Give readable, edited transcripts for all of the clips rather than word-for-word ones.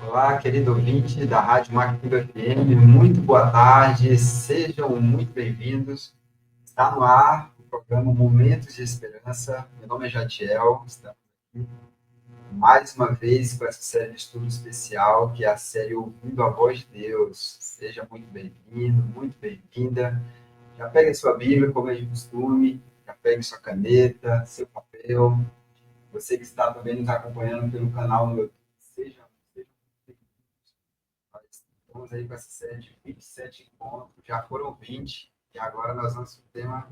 Olá, querido ouvinte da Rádio Mactuba FM, muito boa tarde, sejam muito bem-vindos. Está no ar o programa Momentos de Esperança. Meu nome é Jadiel, estamos aqui mais uma vez com essa série de estudo especial, que é a série Ouvindo a Voz de Deus. Seja muito bem-vindo, muito bem-vinda. Já pegue sua Bíblia, como é de costume, já pegue sua caneta, seu papel. Você que está também nos acompanhando pelo canal no YouTube, seja nós estamos aí com essa série de 27 encontros, já foram 20, e agora nós vamos para o tema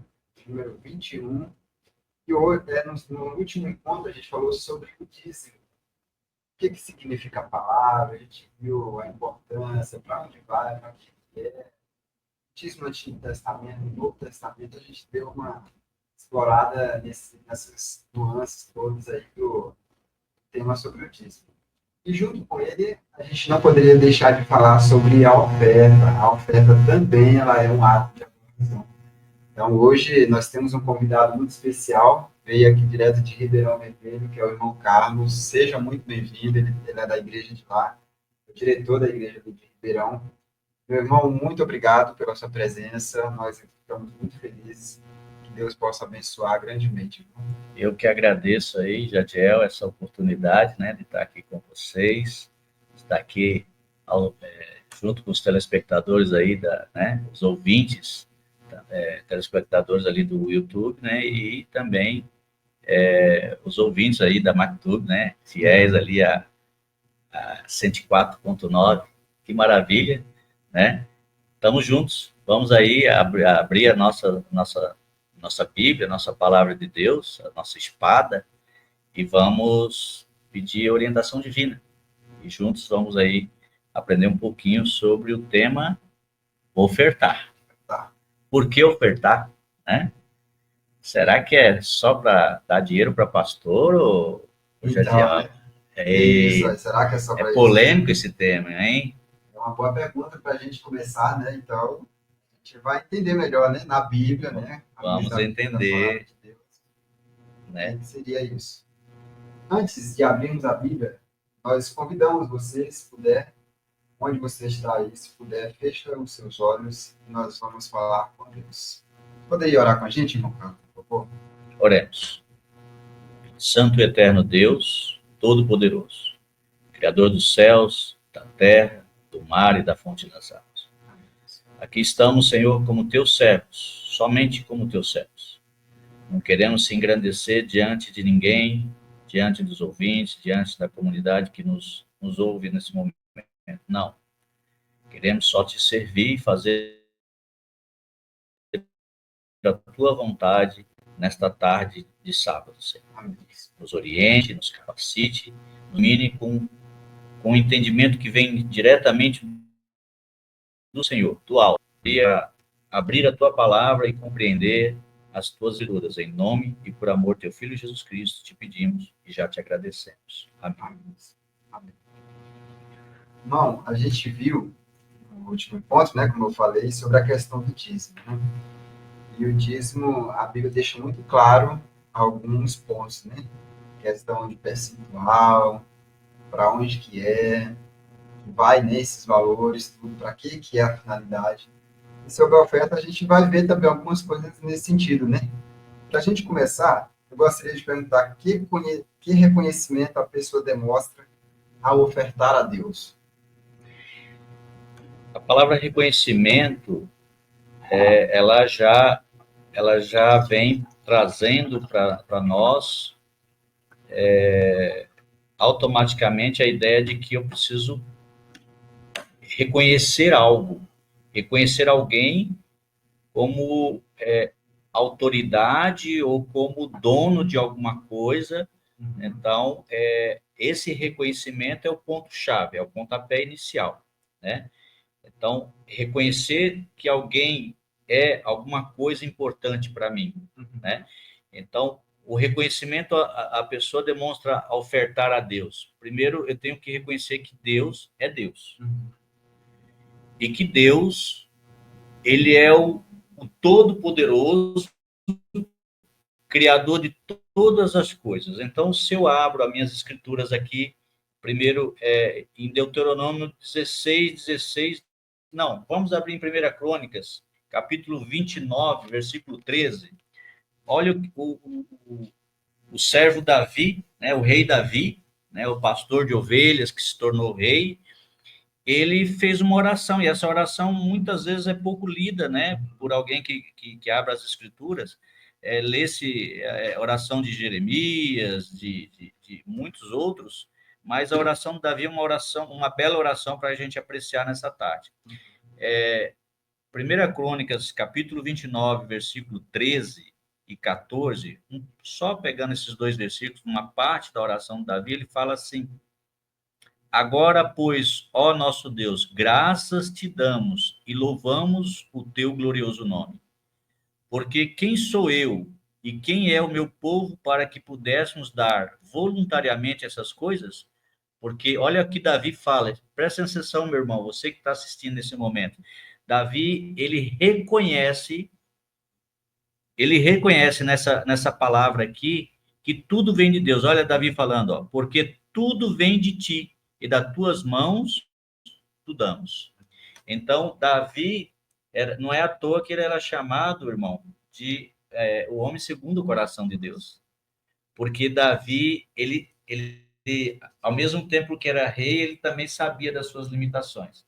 número 21. E hoje, no último encontro, a gente falou sobre o dízimo. O que significa a palavra, a gente viu a importância, para onde vai, para que é. O dízimo no Antigo Testamento, no Novo Testamento, a gente deu uma explorada nessas nuances todas aí do tema sobre o dízimo. E junto com ele, a gente não poderia deixar de falar sobre a oferta. A oferta também ela é um ato de adoração. Então, hoje nós temos um convidado muito especial, veio aqui direto de Ribeirão Vermelho, que é o irmão Carlos. Seja muito bem-vindo, ele é da igreja de lá, o diretor da igreja de Ribeirão. Meu irmão, muito obrigado pela sua presença, nós ficamos muito felizes, que Deus possa abençoar grandemente. Eu que agradeço aí, Jadiel, essa oportunidade, né, de estar aqui com vocês, estar aqui junto com os telespectadores aí, os ouvintes, telespectadores ali do YouTube, né, e também os ouvintes aí da MacTube, né, fiéis ali a 104.9, que maravilha, né? Estamos juntos, vamos aí abrir a nossa Bíblia, a nossa palavra de Deus, a nossa espada, e vamos pedir orientação divina. E juntos vamos aí aprender um pouquinho sobre o tema ofertar. Tá. Por que ofertar, né? Será que é só para dar dinheiro para pastor ou já Então, né? Isso, será que é só é para isso? polêmico esse tema, hein? É uma boa pergunta para a gente começar, né? Então, a gente vai entender melhor, né? Na Bíblia, né? A luz Vamos da Bíblia, da palavra entender, de Deus. O né? que seria isso? Antes de abrirmos a Bíblia, nós convidamos você, se puder, onde você está aí, se puder, fecha os seus olhos e nós vamos falar com Deus. Poderia orar com a gente, irmão Carlos, por favor? Oremos. Santo e eterno Deus, todo-poderoso, Criador dos céus, da terra, do mar e da fonte das águas. Aqui estamos, Senhor, como teus servos, somente como teus servos. Não queremos se engrandecer diante de ninguém, diante dos ouvintes, diante da comunidade que nos ouve nesse momento. Não. Queremos só te servir e fazer a tua vontade nesta tarde de sábado, Senhor. Nos oriente, nos capacite, nos mine com o entendimento que vem diretamente do Senhor, do alto, e abrir a tua palavra e compreender as tuas escrituras. Em nome e por amor do teu Filho Jesus Cristo, te pedimos e já te agradecemos. Amém. Amém. Irmão, a gente viu no último ponto, né, como eu falei, sobre a questão do dízimo, né? E o dízimo, a Bíblia deixa muito claro alguns pontos, né? Questão de percentual, para onde que é, vai nesses valores, tudo, para que é a finalidade. E sobre a oferta, a gente vai ver também algumas coisas nesse sentido, né? Para a gente começar, eu gostaria de perguntar que reconhecimento a pessoa demonstra ao ofertar a Deus. A palavra reconhecimento, ela já vem trazendo para nós automaticamente a ideia de que eu preciso reconhecer algo, reconhecer alguém como autoridade ou como dono de alguma coisa. Então, esse reconhecimento é o ponto-chave, é o pontapé inicial, né? Então, reconhecer que alguém é alguma coisa importante para mim, né? Então, o reconhecimento, a pessoa demonstra ofertar a Deus. Primeiro, eu tenho que reconhecer que Deus é Deus. E que Deus, ele é o Todo-Poderoso, Criador de todas as coisas. Então, se eu abro as minhas escrituras aqui, Primeiro, em Deuteronômio 16, não, vamos abrir em 1 Crônicas, capítulo 29, versículo 13. Olha o servo Davi, né, o rei Davi, né, o pastor de ovelhas que se tornou rei, ele fez uma oração, e essa oração muitas vezes é pouco lida, né, por alguém que abra as escrituras, lê-se oração de Jeremias, de muitos outros, mas a oração de Davi é uma oração, uma bela oração para a gente apreciar nessa tarde. 1 Crônicas, capítulo 29, versículo 13 e 14, só pegando esses dois versículos, uma parte da oração de Davi, ele fala assim: agora, pois, ó nosso Deus, graças te damos e louvamos o teu glorioso nome. Porque quem sou eu e quem é o meu povo para que pudéssemos dar voluntariamente essas coisas? Porque olha o que Davi fala, presta atenção, meu irmão, você que está assistindo nesse momento. Davi, ele reconhece nessa palavra aqui que tudo vem de Deus. Olha Davi falando, ó, porque tudo vem de ti e das tuas mãos tu damos. Então, Davi, não é à toa que ele era chamado, irmão, de o homem segundo o coração de Deus. Porque Davi, ele, ao mesmo tempo que era rei, ele também sabia das suas limitações.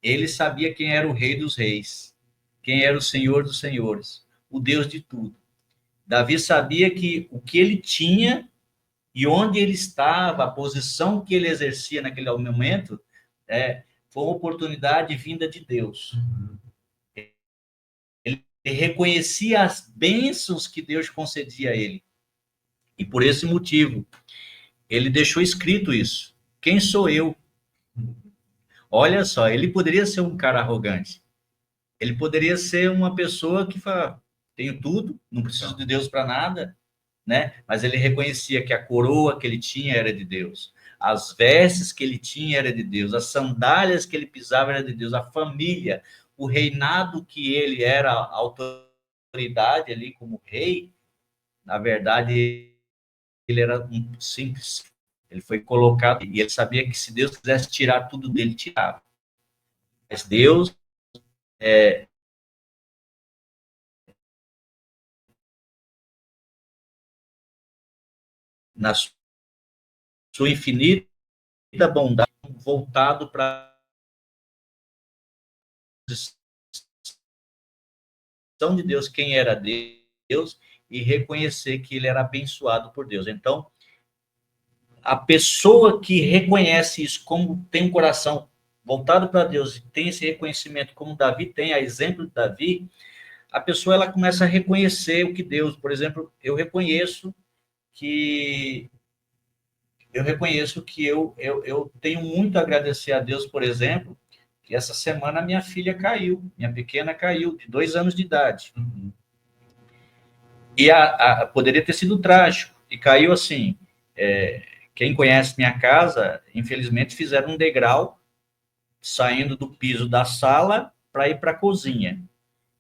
Ele sabia quem era o rei dos reis, quem era o senhor dos senhores, o Deus de tudo. Davi sabia que o que ele tinha e onde ele estava, a posição que ele exercia naquele momento, foi uma oportunidade vinda de Deus. Ele reconhecia as bênçãos que Deus concedia a ele. E por esse motivo, ele deixou escrito isso. Quem sou eu? Olha só, ele poderia ser um cara arrogante. Ele poderia ser uma pessoa que fala, tenho tudo, não preciso de Deus para nada, né? Mas ele reconhecia que a coroa que ele tinha era de Deus. As vestes que ele tinha era de Deus, as sandálias que ele pisava era de Deus, a família, o reinado que ele era a autoridade ali como rei, na verdade ele era um simples. Ele foi colocado e ele sabia que se Deus quisesse tirar tudo dele, tirava. Mas Deus na sua infinita bondade, voltado para a posição de Deus, quem era Deus, e reconhecer que ele era abençoado por Deus. Então, a pessoa que reconhece isso, como tem um coração voltado para Deus, e tem esse reconhecimento, como Davi tem, a exemplo de Davi, a pessoa ela começa a reconhecer o que Deus, por exemplo, eu reconheço que eu tenho muito a agradecer a Deus, por exemplo, que essa semana minha filha caiu, minha pequena caiu, de 2 anos de idade. E poderia ter sido trágico, e caiu assim, quem conhece minha casa, infelizmente fizeram um degrau, saindo do piso da sala para ir para a cozinha.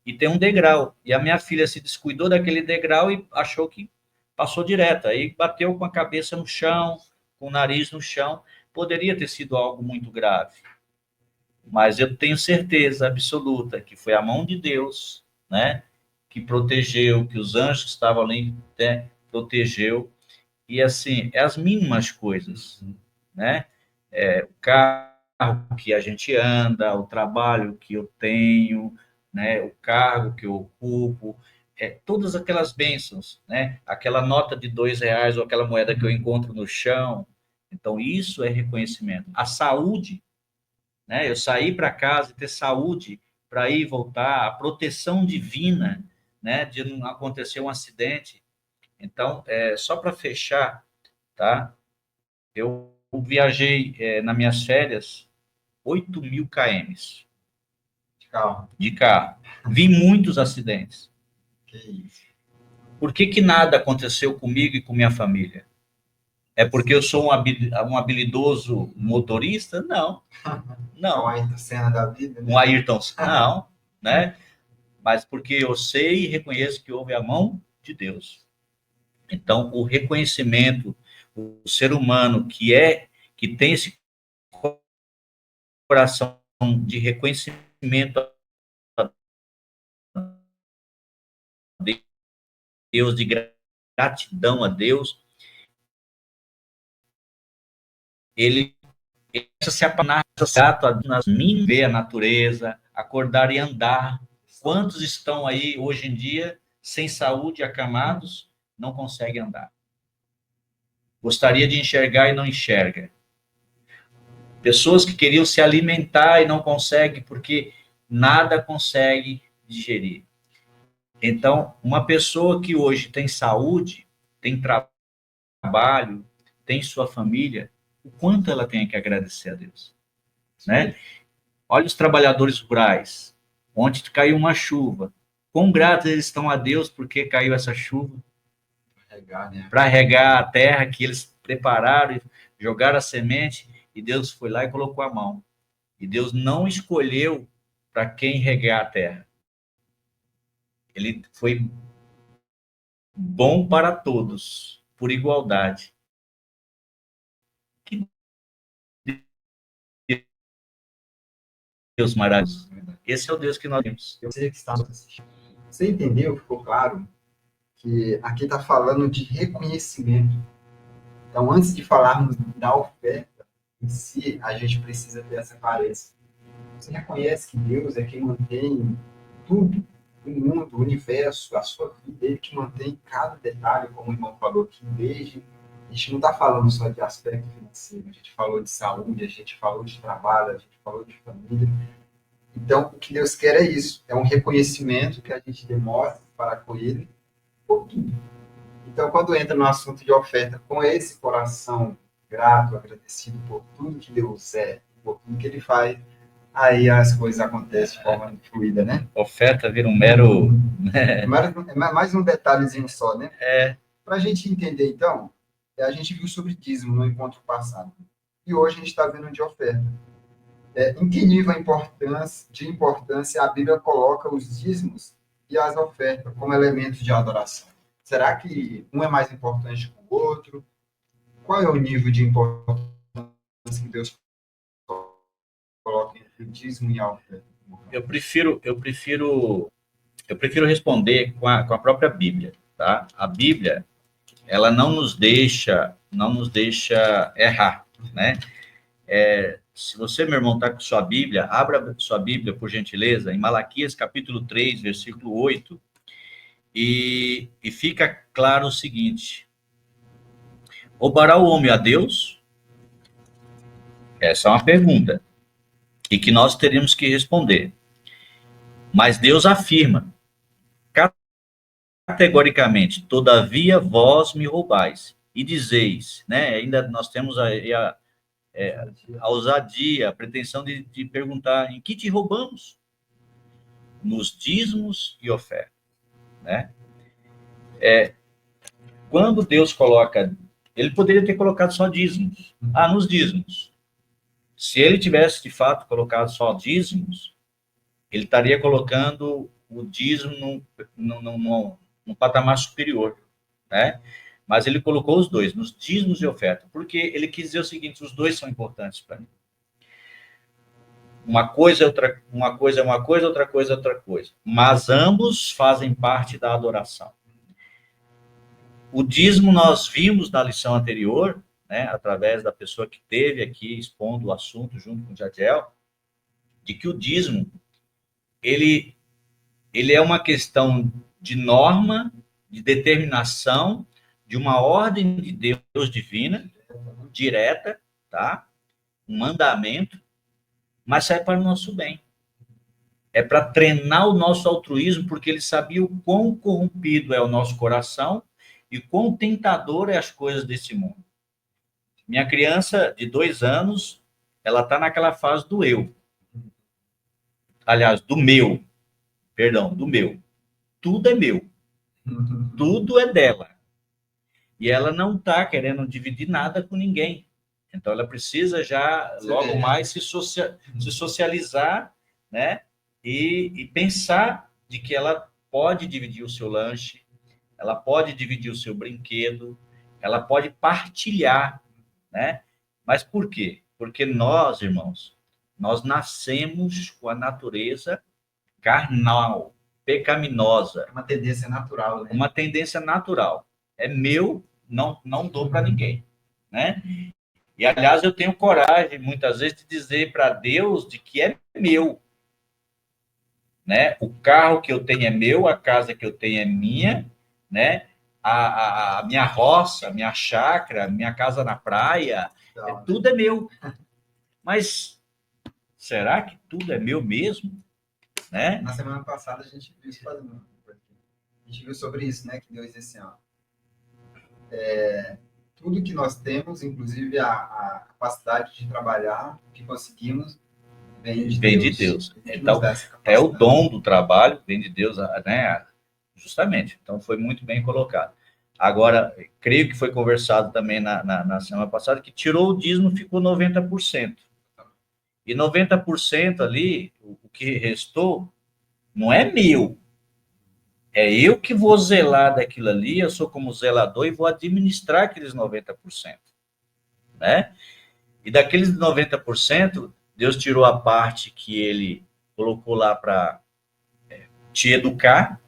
E tem um degrau, e a minha filha se descuidou daquele degrau e achou que passou direto, aí bateu com a cabeça no chão, com o nariz no chão, poderia ter sido algo muito grave. Mas eu tenho certeza absoluta que foi a mão de Deus, né, que protegeu, que os anjos que estavam ali, né, protegeu. E assim, é as mínimas coisas, né? O carro que a gente anda, o trabalho que eu tenho, né? O cargo que eu ocupo, todas aquelas bênçãos, né? Aquela nota de R$ 2 ou aquela moeda que eu encontro no chão. Então, isso é reconhecimento. A saúde, né? Eu sair para casa e ter saúde para ir e voltar, a proteção divina, né? De não acontecer um acidente. Então, só para fechar, tá? Eu viajei nas minhas férias 8.000 km de carro. Vi muitos acidentes. Que isso. Por que nada aconteceu comigo e com minha família? É porque eu sou um habilidoso motorista? Não. É Não. uma Ayrton Senna da vida, né? Um Ayrton? Não. Né? Mas porque eu sei e reconheço que houve a mão de Deus. Então, o reconhecimento, o ser humano que tem esse coração de reconhecimento a Deus, de gratidão a Deus, ele começa a se apaixonar nas minhas, ver a natureza, acordar e andar. Quantos estão aí hoje em dia sem saúde, acamados, não conseguem andar? Gostaria de enxergar e não enxerga. Pessoas que queriam se alimentar e não conseguem porque nada consegue digerir. Então, uma pessoa que hoje tem saúde, tem trabalho, tem sua família, o quanto ela tem que agradecer a Deus, né? Olha os trabalhadores rurais. Ontem caiu uma chuva. Quão gratos eles estão a Deus porque caiu essa chuva para regar a terra que eles prepararam, jogaram a semente e Deus foi lá e colocou a mão. E Deus não escolheu para quem regar a terra. Ele foi bom para todos, por igualdade. Que Deus maravilhoso. Esse é o Deus que nós temos. Eu sei que está assistindo. Você entendeu? Ficou claro que aqui está falando de reconhecimento. Então, antes de falarmos da oferta em si, a gente precisa ter essa clareza. Você reconhece que Deus é quem mantém tudo, o mundo, o universo, a sua vida, ele que mantém cada detalhe, como o irmão falou aqui, desde. A gente não está falando só de aspecto financeiro, a gente falou de saúde, a gente falou de trabalho, a gente falou de família. Então, o que Deus quer é isso, é um reconhecimento que a gente demonstra para com Ele por tudo. Então, quando entra no assunto de oferta, com esse coração grato, agradecido por tudo que Deus é, por tudo que Ele faz, aí as coisas acontecem de forma fluida, né? Oferta vira um mero... É mais um detalhezinho só, né? É. Para a gente entender, então, a gente viu sobre dízimo no encontro passado. E hoje a gente está vendo de oferta. Em que nível de importância a Bíblia coloca os dízimos e as ofertas como elementos de adoração? Será que um é mais importante que o outro? Qual é o nível de importância que Deus coloca entre o dízimo e a oferta? Eu prefiro responder com a própria Bíblia, tá? A Bíblia, ela não nos deixa errar, né? Se você, meu irmão, está com sua Bíblia, abra sua Bíblia, por gentileza, em Malaquias, capítulo 3, versículo 8, e fica claro o seguinte: roubará o homem a Deus? Essa é uma pergunta, e que nós teríamos que responder. Mas Deus afirma, categoricamente, todavia vós me roubais, e dizeis, né? Ainda nós temos a ousadia, a pretensão de perguntar, em que te roubamos? Nos dízimos e ofertas, né? Quando Deus coloca, ele poderia ter colocado só dízimos. Nos dízimos. Se ele tivesse, de fato, colocado só dízimos, ele estaria colocando o dízimo num patamar superior, né? Mas ele colocou os dois, nos dízimos e oferta, porque ele quis dizer o seguinte: os dois são importantes para mim. Uma coisa é uma coisa, outra coisa é outra coisa. Mas ambos fazem parte da adoração. O dízimo nós vimos na lição anterior, né, através da pessoa que esteve aqui expondo o assunto junto com o Jadiel, de que o dízimo ele é uma questão de norma, de determinação, de uma ordem de Deus divina, direta, tá? Um mandamento, mas é para o nosso bem. É para treinar o nosso altruísmo, porque ele sabia o quão corrompido é o nosso coração e quão tentador é as coisas desse mundo. Minha criança de 2 anos, ela está naquela fase do eu. Aliás, do meu. Perdão, do meu. Tudo é meu. Tudo é dela. E ela não está querendo dividir nada com ninguém. Então, ela precisa já, logo mais, se socializar, né? E pensar de que ela pode dividir o seu lanche, ela pode dividir o seu brinquedo, ela pode partilhar, né? Mas por quê? Porque nós, irmãos, nós nascemos com a natureza carnal, pecaminosa. Uma tendência natural, né? Uma tendência natural. É meu, não dou para ninguém, né? E, aliás, eu tenho coragem, muitas vezes, de dizer para Deus de que é meu, né? O carro que eu tenho é meu, a casa que eu tenho é minha, né? A minha roça, a minha chácara, minha casa na praia, tudo é meu. Mas será que tudo é meu mesmo? Né? Na semana passada a gente viu isso fazendo. A gente viu sobre isso, né? Que Deus disse assim, ó, tudo que nós temos, inclusive a capacidade de trabalhar, que conseguimos, vem de Vem Deus. de Deus. Ele Então, nos dá essa é o capacidade. dom do trabalho, vem de Deus, né? Justamente. Então, foi muito bem colocado. Agora, creio que foi conversado também na semana passada, que tirou o dízimo, ficou 90%. E 90% ali, o que restou, não é meu. É eu que vou zelar daquilo ali, eu sou como zelador e vou administrar aqueles 90%. Né? E daqueles 90%, Deus tirou a parte que ele colocou lá para te educar,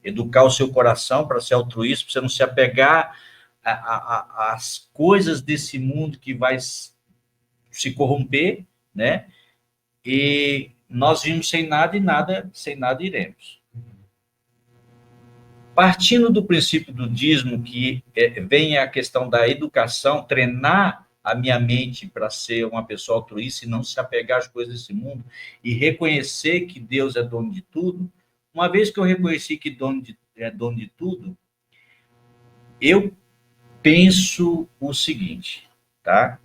educar o seu coração para ser altruísta, para você não se apegar às coisas desse mundo que vai se corromper, né? E nós vimos sem nada e sem nada iremos. Partindo do princípio do dízimo, que vem a questão da educação, treinar a minha mente para ser uma pessoa altruísta e não se apegar às coisas desse mundo, e reconhecer que Deus é dono de tudo, uma vez que eu reconheci que é dono de tudo, eu penso o seguinte, tá?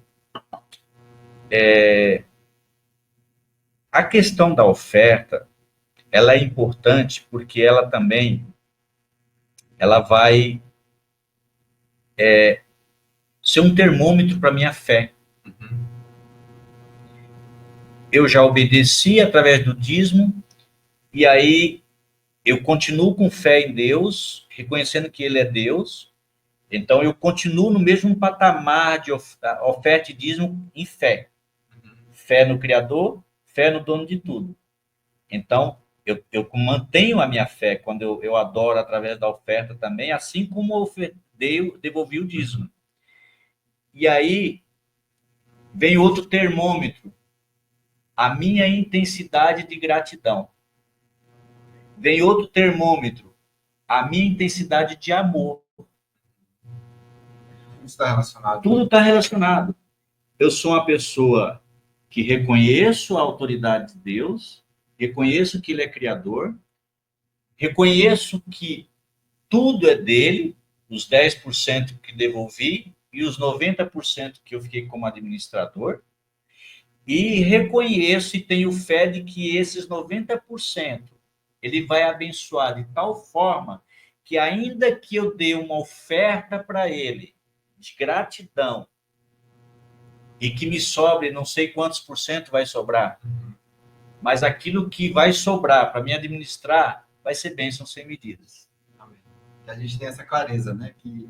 A questão da oferta, ela é importante porque ela também, ela vai ser um termômetro para a minha fé. Eu já obedeci através do dízimo, e aí eu continuo com fé em Deus, reconhecendo que Ele é Deus, então eu continuo no mesmo patamar de oferta e dízimo em fé. Fé no Criador, fé no dono de tudo. Então, eu mantenho a minha fé quando eu adoro através da oferta também, assim como eu devolvi o dízimo. E aí vem outro termômetro, a minha intensidade de gratidão. Vem outro termômetro, a minha intensidade de amor. Tudo está relacionado. Tudo está relacionado. Eu sou uma pessoa que reconheço a autoridade de Deus, reconheço que Ele é Criador, reconheço que tudo é dele, os 10% que devolvi e os 90% que eu fiquei como administrador, e reconheço e tenho fé de que esses 90% ele vai abençoar de tal forma que, ainda que eu dê uma oferta para ele de gratidão e que me sobre, não sei quantos por cento vai sobrar, mas aquilo que vai sobrar para me administrar vai ser bênção sem medidas. Amém. Que a gente tem essa clareza, né? Que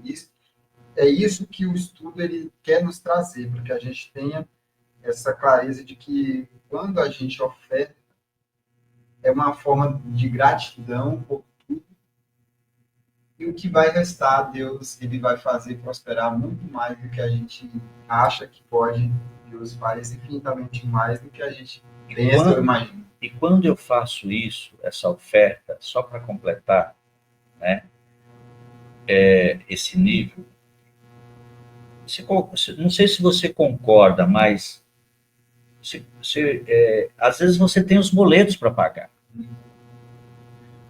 é isso que o estudo ele quer nos trazer, para que a gente tenha essa clareza de que quando a gente oferta, é uma forma de gratidão por tudo, e o que vai restar, Deus ele vai fazer prosperar muito mais do que a gente acha que pode. Deus faz infinitamente mais do que a gente pensa ou imagina. E quando eu faço isso, essa oferta, só para completar, né, esse nível, não sei se você concorda, mas às vezes você tem os boletos para pagar.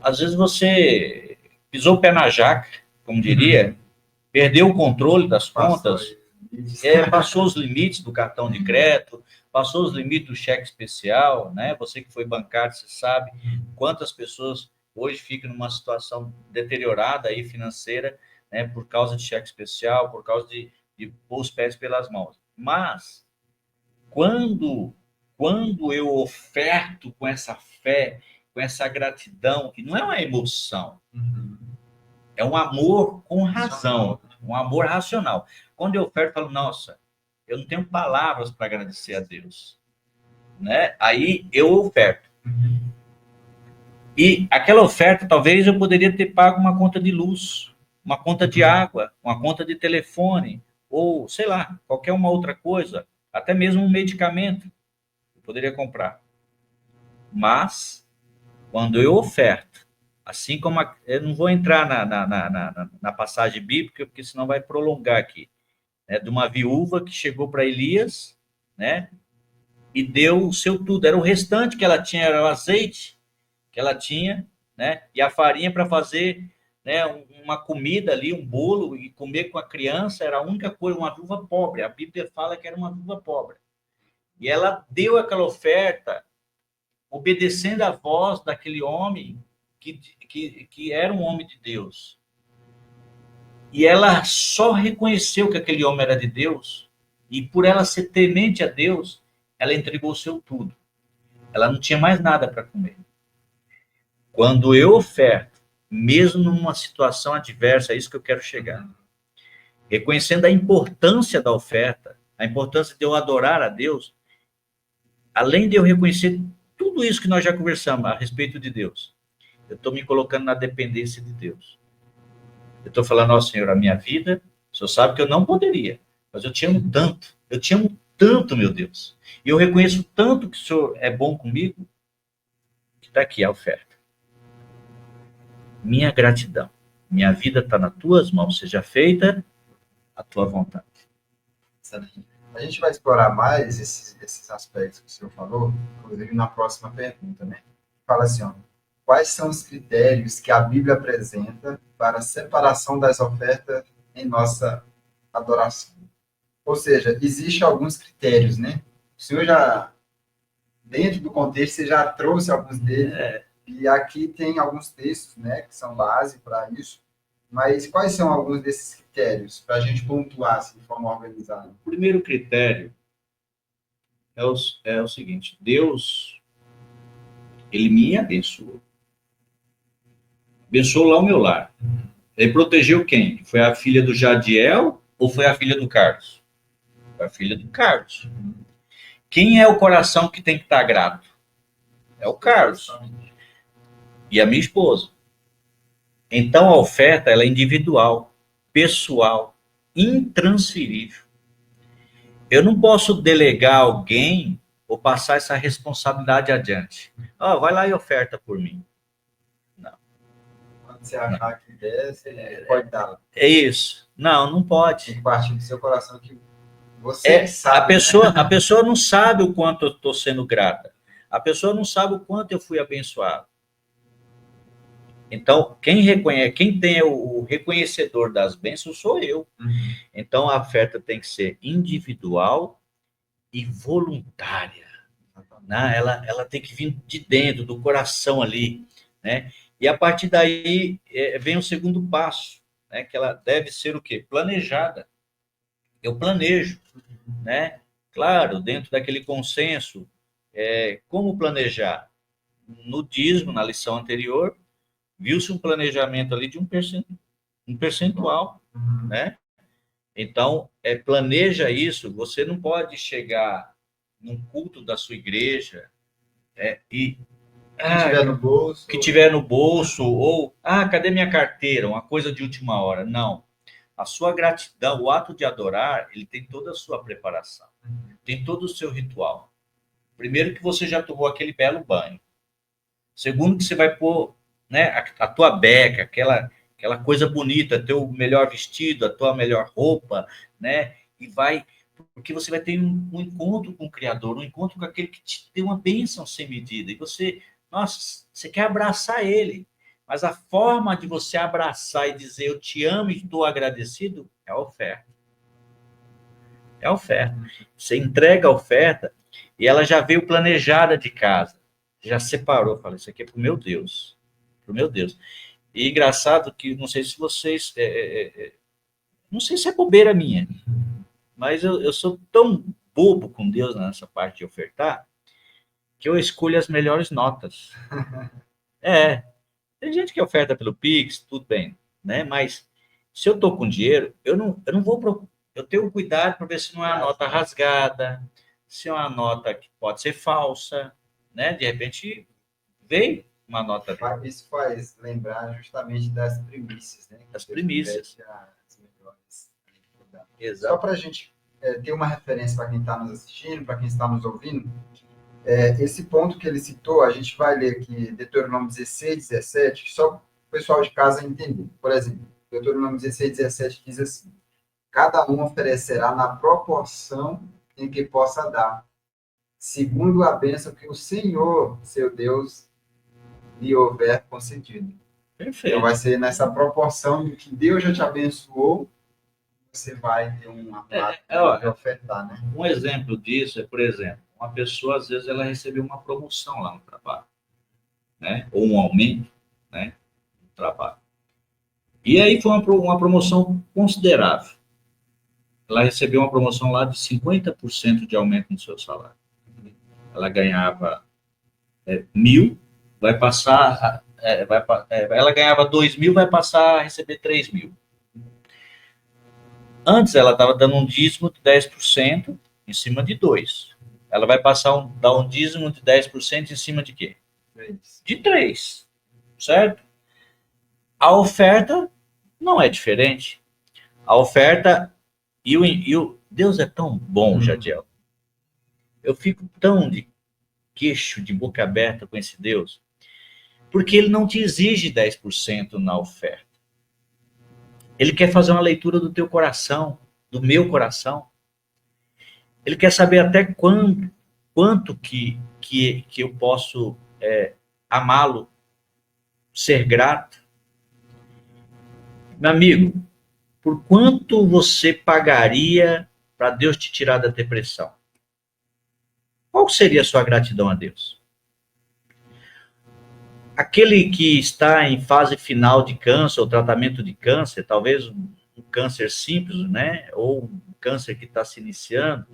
Às vezes você pisou o pé na jaca, como diria, perdeu o controle das contas, passou os limites do cartão de crédito, passou os limites do cheque especial, né? Você que foi bancário, você sabe quantas pessoas hoje ficam numa situação deteriorada aí financeira, né? Por causa de cheque especial, por causa de pôr os pés pelas mãos. Mas quando eu oferto com essa fé, com essa gratidão, que não é uma emoção, é um amor com razão, um amor racional. Quando eu oferto, eu falo, nossa, eu não tenho palavras para agradecer a Deus, né? Aí eu oferto. E aquela oferta, talvez eu poderia ter pago uma conta de luz, uma conta de água, uma conta de telefone, ou sei lá, qualquer uma outra coisa, até mesmo um medicamento eu poderia comprar. Mas, quando eu oferto, assim como eu não vou entrar na passagem bíblica, porque senão vai prolongar aqui, né, de uma viúva que chegou para Elias, né, e deu o seu tudo, era o restante que ela tinha, era o azeite que ela tinha, né, e a farinha para fazer, né, uma comida ali, um bolo, e comer com a criança, era a única coisa, uma viúva pobre, a Bíblia fala que era uma viúva pobre. E ela deu aquela oferta, obedecendo a voz daquele homem que era um homem de Deus. E ela só reconheceu que aquele homem era de Deus, e por ela ser temente a Deus, ela entregou o seu tudo. Ela não tinha mais nada para comer. Quando eu oferto, mesmo numa situação adversa, é isso que eu quero chegar. Reconhecendo a importância da oferta, a importância de eu adorar a Deus, além de eu reconhecer tudo isso que nós já conversamos a respeito de Deus, eu estou me colocando na dependência de Deus. Eu estou falando, ó Senhor, a minha vida, o Senhor sabe que eu não poderia, mas eu te amo tanto, meu Deus. E eu reconheço tanto que o Senhor é bom comigo, que está aqui a oferta. Minha gratidão. Minha vida está nas tuas mãos, seja feita a tua vontade. A gente vai explorar mais esses aspectos que o senhor falou, inclusive na próxima pergunta, né? Fala assim, ó, quais são os critérios que a Bíblia apresenta para a separação das ofertas em nossa adoração? Ou seja, existem alguns critérios, né? O senhor já, dentro do contexto, você já trouxe alguns deles, e aqui tem alguns textos, né, que são base para isso. Mas quais são alguns desses critérios para a gente pontuar assim, de forma organizada? O primeiro critério é o seguinte: Deus, ele me abençoou. Abençoou lá o meu lar. Ele protegeu quem? Foi a filha do Jadiel ou foi a filha do Carlos? Foi a filha do Carlos. Quem é o coração que tem que estar grato? É o Carlos. E a minha esposa. Então a oferta ela é individual, pessoal, intransferível. Eu não posso delegar alguém ou passar essa responsabilidade adiante. Oh, vai lá e oferta por mim. Não. Quando você achar que der, você pode dar. É isso. Não, não pode. Tem que partir do seu coração que você sabe. A pessoa não sabe o quanto eu estou sendo grata. A pessoa não sabe o quanto eu fui abençoado. Então, quem tem o reconhecedor das bênçãos sou eu. Então, a oferta tem que ser individual e voluntária. Né? Ela tem que vir de dentro, do coração ali. Né? E a partir daí vem o segundo passo, né? Que ela deve ser o quê? Planejada. Eu planejo, né? Claro, dentro daquele consenso. Como planejar? No dízimo, na lição anterior, viu-se um planejamento ali de um percentual, né? Então, planeja isso. Você não pode chegar num culto da sua igreja e que tiver no bolso ou cadê minha carteira? Uma coisa de última hora. Não. A sua gratidão, o ato de adorar, ele tem toda a sua preparação, tem todo o seu ritual. Primeiro que você já tomou aquele belo banho. Segundo que você vai pôr, né, a tua beca, aquela coisa bonita, teu melhor vestido, a tua melhor roupa, né? E vai, porque você vai ter um encontro com o Criador, um encontro com aquele que te deu uma bênção sem medida. E você, nossa, você quer abraçar ele. Mas a forma de você abraçar e dizer eu te amo e estou agradecido é a oferta. É a oferta. Você entrega a oferta e ela já veio planejada de casa. Já separou. Fala, isso aqui é para o meu Deus. Para o meu Deus. E engraçado que, não sei se vocês... não sei se é bobeira minha, mas eu sou tão bobo com Deus nessa parte de ofertar, que eu escolho as melhores notas. Tem gente que oferta pelo Pix, tudo bem, né? Mas se eu tô com dinheiro, eu não vou eu tenho cuidado para ver se não é uma nota rasgada, se é uma nota que pode ser falsa, né? De repente veio uma nota ali. Isso faz lembrar justamente das primícias, né? As Que Deus primícias. pede as melhores. Só Exato. para a gente ter uma referência para quem está nos assistindo, para quem está nos ouvindo, esse ponto que ele citou, a gente vai ler aqui Deuteronômio 16, 17, só para o pessoal de casa entender. Por exemplo, Deuteronômio 16, 17 diz assim: cada um oferecerá na proporção em que possa dar, segundo a bênção que o Senhor, seu Deus, lhe houver concedido. Então, vai Perfeito. ser nessa proporção que Deus já te abençoou, você vai ter uma parte de ofertar, né? Um exemplo disso é, por exemplo, uma pessoa, às vezes, ela recebeu uma promoção lá no trabalho, né? Ou um aumento, né? No trabalho. E aí foi uma promoção considerável. Ela recebeu uma promoção lá de 50% de aumento no seu salário. Ela ganhava 1.000, vai passar, ela ganhava 2.000, vai passar a receber 3.000. Antes ela estava dando um dízimo de 10% em cima de 2. Ela vai passar dar um dízimo de 10% em cima de quê? 3. De 3, certo? A oferta não é diferente. A oferta Deus é tão bom, Jadiel. Eu fico tão de queixo, de boca aberta com esse Deus, porque ele não te exige 10% na oferta. Ele quer fazer uma leitura do teu coração, do meu coração. Ele quer saber até quanto que eu posso amá-lo, ser grato. Meu amigo, por quanto você pagaria para Deus te tirar da depressão? Qual seria a sua gratidão a Deus? Aquele que está em fase final de câncer, ou tratamento de câncer, talvez um câncer simples, né? Ou um câncer que está se iniciando.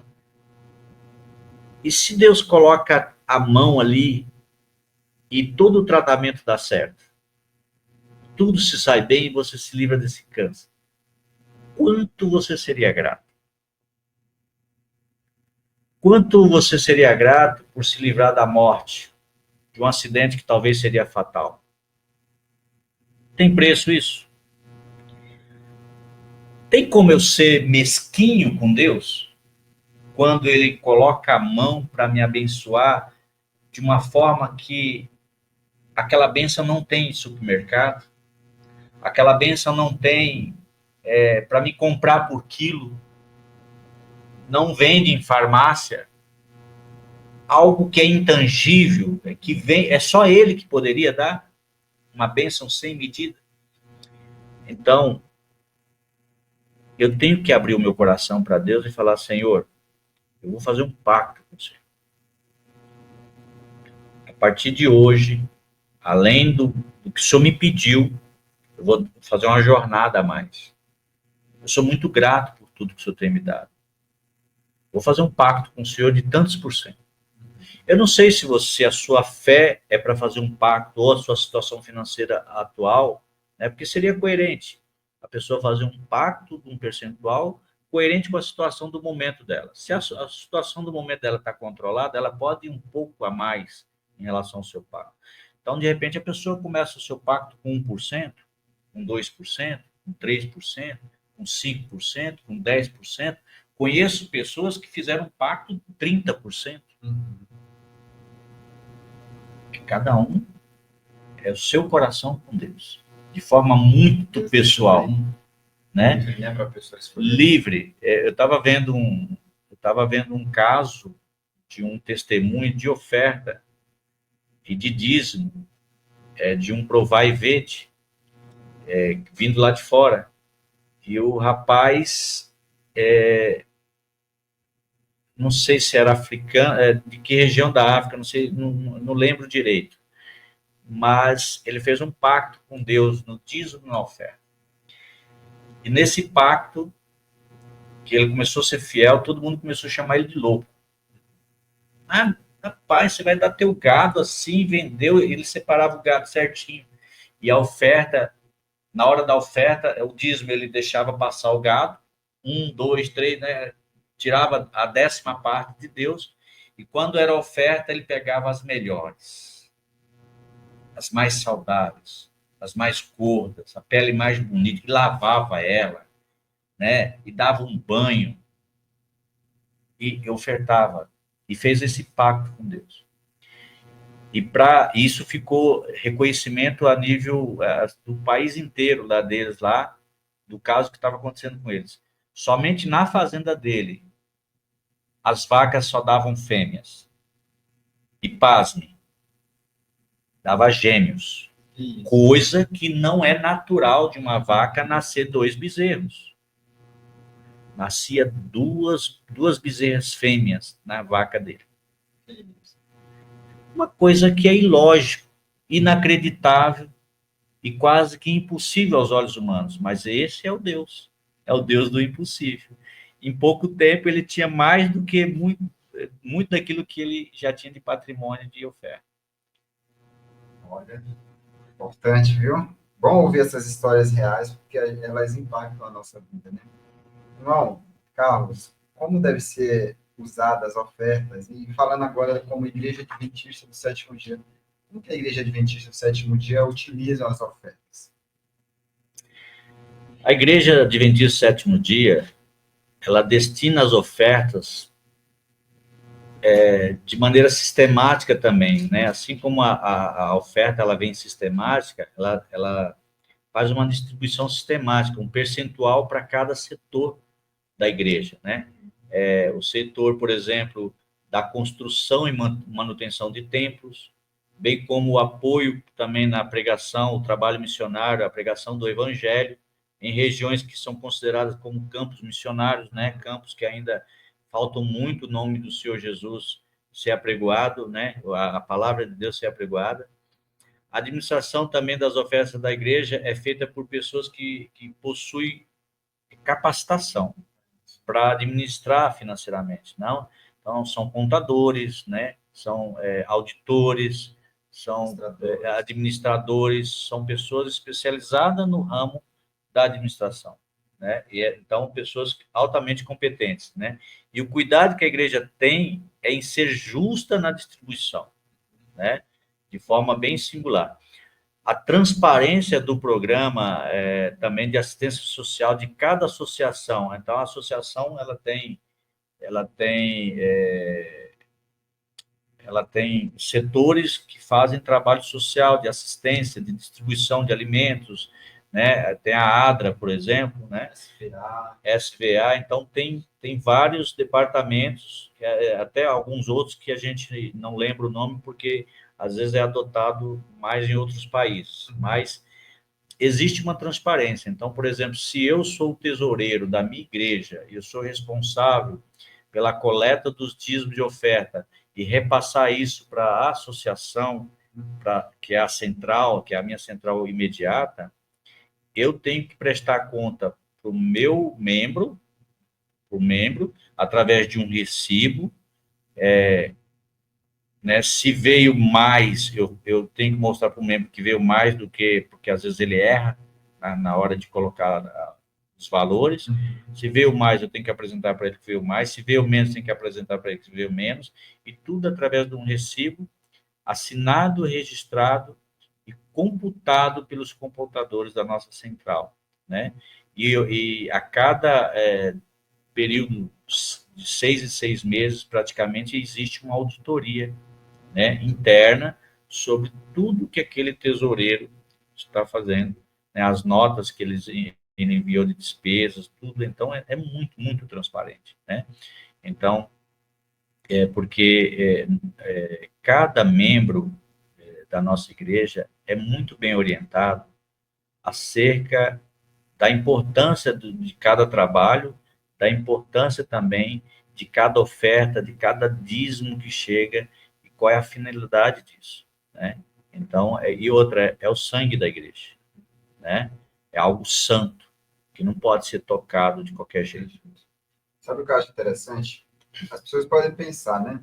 E se Deus coloca a mão ali e todo o tratamento dá certo, tudo se sai bem e você se livra desse câncer, quanto você seria grato? Quanto você seria grato por se livrar da morte, de um acidente que talvez seria fatal? Tem preço isso? Tem como eu ser mesquinho com Deus quando Ele coloca a mão para me abençoar de uma forma que aquela bênção não tem em supermercado, aquela bênção não tem para me comprar por quilo, não vende em farmácia, algo que é intangível, que vem, é só Ele que poderia dar uma bênção sem medida. Então, eu tenho que abrir o meu coração para Deus e falar: Senhor, eu vou fazer um pacto com você. A partir de hoje, além do que o Senhor me pediu, eu vou fazer uma jornada a mais. Eu sou muito grato por tudo que o Senhor tem me dado. Vou fazer um pacto com o Senhor de tantos por cento. Eu não sei se a sua fé é para fazer um pacto ou a sua situação financeira atual, né? Porque seria coerente a pessoa fazer um pacto de um percentual coerente com a situação do momento dela. Se a situação do momento dela está controlada, ela pode ir um pouco a mais em relação ao seu pacto. Então, de repente, a pessoa começa o seu pacto com 1%, com 2%, com 3%, com 5%, com 10%. Conheço pessoas que fizeram um pacto de 30%. Cada um é o seu coração com Deus, de forma muito pessoal, né? Livre. Eu estava vendo um caso de um testemunho de oferta e de dízimo de um Provai Verde vindo lá de fora, e o rapaz não sei se era africano, de que região da África, não sei, não lembro direito. Mas ele fez um pacto com Deus no dízimo e na oferta. E nesse pacto, que ele começou a ser fiel, todo mundo começou a chamar ele de louco. Ah, rapaz, você vai dar teu gado assim, vendeu, ele separava o gado certinho. E a oferta, na hora da oferta, o dízimo ele deixava passar o gado, um, dois, três, né? Tirava a 10ª parte de Deus, e quando era oferta, ele pegava as melhores, as mais saudáveis, as mais gordas, a pele mais bonita, e lavava ela, né? E dava um banho, e ofertava, e fez esse pacto com Deus. E para isso ficou reconhecimento a nível do país inteiro lá deles, lá, do caso que estava acontecendo com eles. Somente na fazenda dele, as vacas só davam fêmeas. E pasme, dava gêmeos. Isso. Coisa que não é natural de uma vaca nascer 2 bezerros. Nascia duas bezerras fêmeas na vaca dele. Uma coisa que é ilógico, inacreditável e quase que impossível aos olhos humanos. Mas esse é o Deus do impossível. Em pouco tempo ele tinha mais do que muito daquilo que ele já tinha de patrimônio de oferta. Olha, importante, viu? Bom ouvir essas histórias reais, porque elas impactam a nossa vida, né? Irmão, Carlos, como deve ser usadas as ofertas? E falando agora como Igreja Adventista do Sétimo Dia, como que a Igreja Adventista do Sétimo Dia utiliza as ofertas? A Igreja Adventista do Sétimo Dia, ela destina as ofertas de maneira sistemática também, né? Assim como a oferta ela vem sistemática, ela faz uma distribuição sistemática, um percentual para cada setor da igreja, né? O setor, por exemplo, da construção e manutenção de templos, bem como o apoio também na pregação, o trabalho missionário, a pregação do evangelho, em regiões que são consideradas como campos missionários, né? Campos que ainda faltam muito o nome do Senhor Jesus ser apregoado, né? A palavra de Deus ser apregoada. A administração também das ofertas da igreja é feita por pessoas que possuem capacitação para administrar financeiramente, não? Então, são contadores, né? São auditores, são administradores, são pessoas especializadas no ramo da administração, né? Então, pessoas altamente competentes, né? E o cuidado que a igreja tem é em ser justa na distribuição, né? De forma bem singular. A transparência do programa também de assistência social de cada associação. Então, a associação ela tem setores que fazem trabalho social de assistência, de distribuição de alimentos, né? Tem a ADRA, por exemplo, né? SVA. Então tem vários departamentos, até alguns outros que a gente não lembra o nome porque às vezes é adotado mais em outros países, mas existe uma transparência. Então, por exemplo, se eu sou o tesoureiro da minha igreja e eu sou responsável pela coleta dos dízimos de oferta e repassar isso para a associação, que é a central, que é a minha central imediata, eu tenho que prestar conta para o membro, através de um recibo, né? Se veio mais, eu tenho que mostrar para o membro que veio mais do que, porque às vezes ele erra na hora de colocar os valores. Se veio mais, eu tenho que apresentar para ele que veio mais. Se veio menos, tem que apresentar para ele que veio menos. E tudo através de um recibo assinado, registrado e computado pelos computadores da nossa central, né? E a cada período de 6 em 6 meses, praticamente, existe uma auditoria, né, interna sobre tudo que aquele tesoureiro está fazendo, né, as notas que ele enviou de despesas, tudo. Então, é muito, muito transparente, né? Então, porque cada membro da nossa igreja é muito bem orientado acerca da importância de cada trabalho, da importância também de cada oferta, de cada dízimo que chega e qual é a finalidade disso, né? Então, e outra, é o sangue da igreja, né? É algo santo, que não pode ser tocado de qualquer jeito. Sabe o que eu acho interessante? As pessoas podem pensar, né?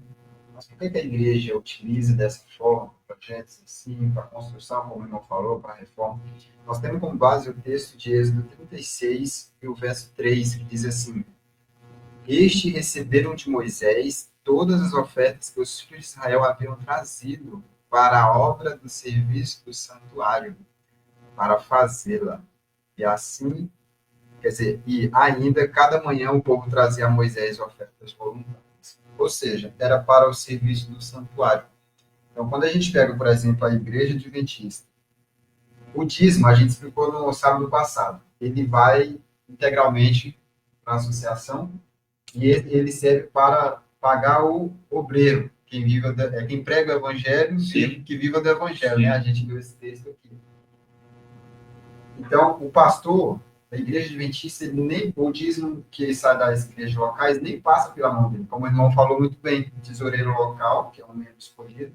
Mas por que a igreja utiliza dessa forma para projetos assim, para construção, como o irmão falou, para reforma. Nós temos como base o texto de Êxodo 36 e o verso 3, que diz assim: Este receberam de Moisés todas as ofertas que os filhos de Israel haviam trazido para a obra do serviço do santuário, para fazê-la. E assim, quer dizer, e ainda cada manhã o povo trazia a Moisés ofertas voluntárias. Ou seja, era para o serviço do santuário. Então, quando a gente pega, por exemplo, a igreja adventista, o dízimo, a gente explicou no sábado passado, ele vai integralmente para a associação e ele serve para pagar o obreiro, quem vive, quem prega o evangelho e que viva do evangelho, né? A gente viu esse texto aqui. Então, o pastor da igreja adventista, ele nem, o dízimo que sai das igrejas locais nem passa pela mão dele. Como o irmão falou muito bem, o tesoureiro local, que é um membro escolhido,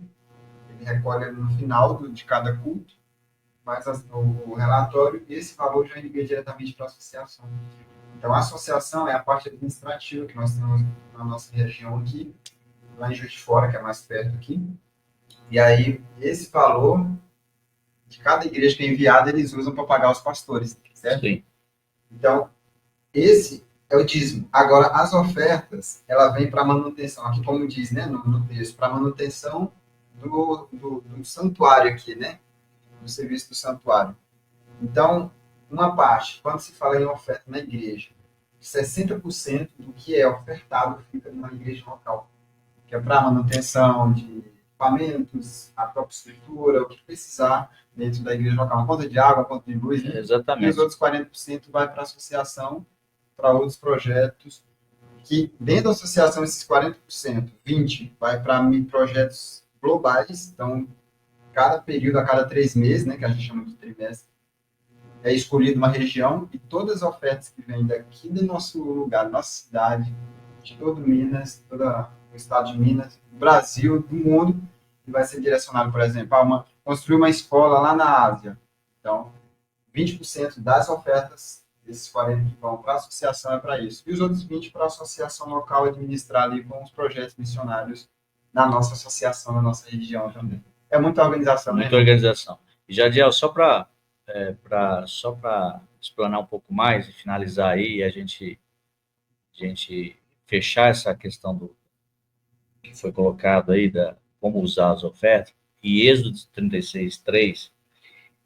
ele recolhe no final de cada culto, faz o relatório e esse valor já envia diretamente para a associação. Então, a associação é a parte administrativa que nós temos na nossa região aqui, lá em Juiz de Fora, que é mais perto aqui. E aí, esse valor de cada igreja que é enviada, eles usam para pagar os pastores, certo? Sim. Então, esse é o dízimo. Agora, as ofertas, ela vem para manutenção, aqui como diz, né, no texto, para manutenção do santuário aqui, né? Do serviço do santuário. Então, uma parte, quando se fala em oferta na igreja, 60% do que é ofertado fica numa igreja local, que é para manutenção de equipamentos, a própria estrutura, o que precisar dentro da igreja local, uma conta de água, uma conta de luz, né? Exatamente. E os outros 40% vai para a associação, para outros projetos, que dentro da associação, esses 40%, 20% vai para projetos globais, então, cada período, a cada 3 meses, né, que a gente chama de trimestre, é escolhido uma região e todas as ofertas que vêm daqui do nosso lugar, da nossa cidade, de todo Minas, todo o estado de Minas, do Brasil, do mundo, que vai ser direcionado, por exemplo, a construir uma escola lá na Ásia. Então, 20% das ofertas, esses 40% que vão para a associação é para isso. E os outros 20% para a associação local administrar ali com os projetos missionários na nossa associação, na nossa região também. É muita organização, né? Muita organização. E, Jadiel, só para explanar um pouco mais e finalizar aí, a gente fechar essa questão do que foi colocado aí, da como usar as ofertas, e Êxodo 36:3,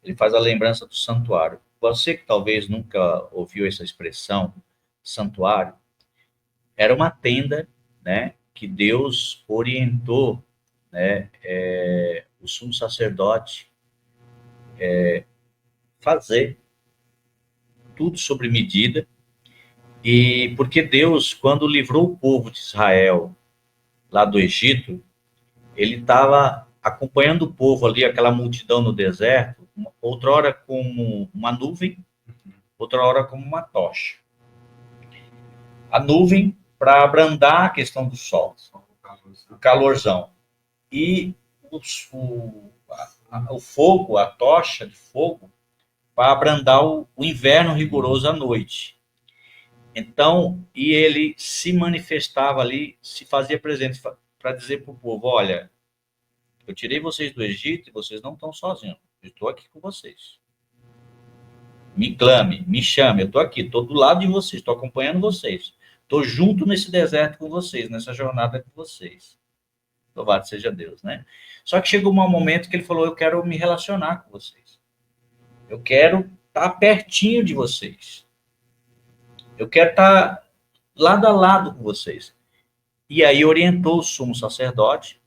ele faz a lembrança do santuário. Você que talvez nunca ouviu essa expressão, santuário, era uma tenda, né, que Deus orientou, né, o sumo sacerdote fazer tudo sobre medida, e porque Deus, quando livrou o povo de Israel lá do Egito, ele estava acompanhando o povo ali, aquela multidão no deserto, outrora como uma nuvem, outra hora como uma tocha. A nuvem para abrandar a questão do sol, o calorzão. E o fogo, a tocha de fogo, para abrandar o inverno rigoroso à noite. Então, e ele se manifestava ali, se fazia presente para dizer para o povo, olha, eu tirei vocês do Egito e vocês não estão sozinhos, eu estou aqui com vocês. Me clame, me chame, eu estou aqui, estou do lado de vocês, estou acompanhando vocês. Estou junto nesse deserto com vocês, nessa jornada com vocês. Louvado seja Deus, né? Só que chegou um momento que ele falou, eu quero me relacionar com vocês. Eu quero estar pertinho de vocês. Eu quero estar lado a lado com vocês. E aí orientou o sumo sacerdote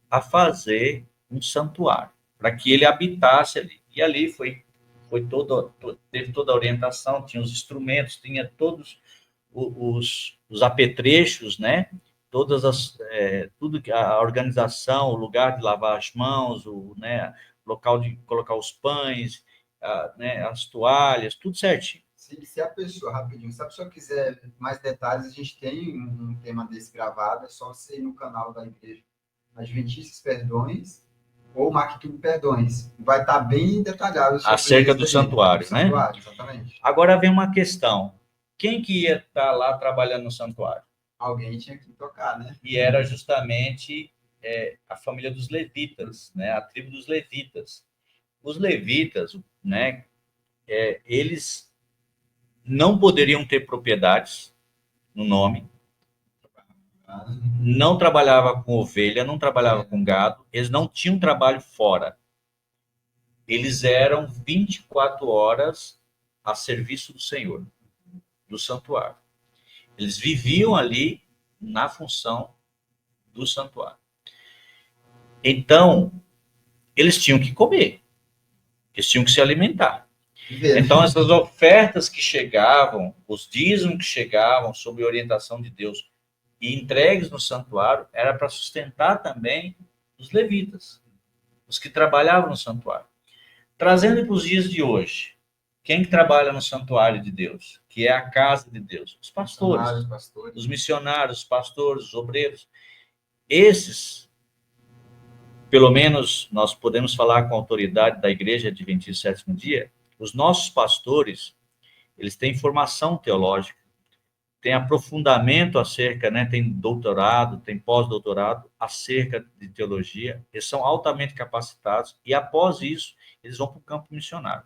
a fazer um santuário, para que ele habitasse ali. E ali teve toda a orientação, tinha os instrumentos, tinha todos os apetrechos, né? Tudo que a organização, o lugar de lavar as mãos, né? Local de colocar os pães, né? As toalhas, tudo certinho. Se a pessoa, rapidinho, se a pessoa quiser mais detalhes, a gente tem um tema desse gravado, é só você ir no canal da igreja Adventistas Perdões ou Mactubo Perdões. Vai estar bem detalhado sobre acerca do santuário, né? Santuário, exatamente. Agora vem uma questão. Quem que ia estar lá trabalhando no santuário? Alguém tinha que tocar, né? E era justamente a família dos levitas, né? A tribo dos levitas. Os levitas, né? Eles não poderiam ter propriedades no nome, não trabalhava com ovelha, não trabalhava com gado, eles não tinham trabalho fora. Eles eram 24 horas a serviço do Senhor, do santuário. Eles viviam ali na função do santuário. Então, eles tinham que comer, eles tinham que se alimentar. Então, essas ofertas que chegavam, os dízimos que chegavam sob orientação de Deus e entregues no santuário, era para sustentar também os levitas, os que trabalhavam no santuário. Trazendo para os dias de hoje, quem que trabalha no santuário de Deus, que é a casa de Deus? Os pastores, os missionários, os pastores, os obreiros. Esses, pelo menos nós podemos falar com a autoridade da Igreja Adventista Sétimo Dia, os nossos pastores, eles têm formação teológica, têm aprofundamento acerca, né, tem doutorado, tem pós-doutorado acerca de teologia, eles são altamente capacitados e após isso, eles vão para o campo missionário.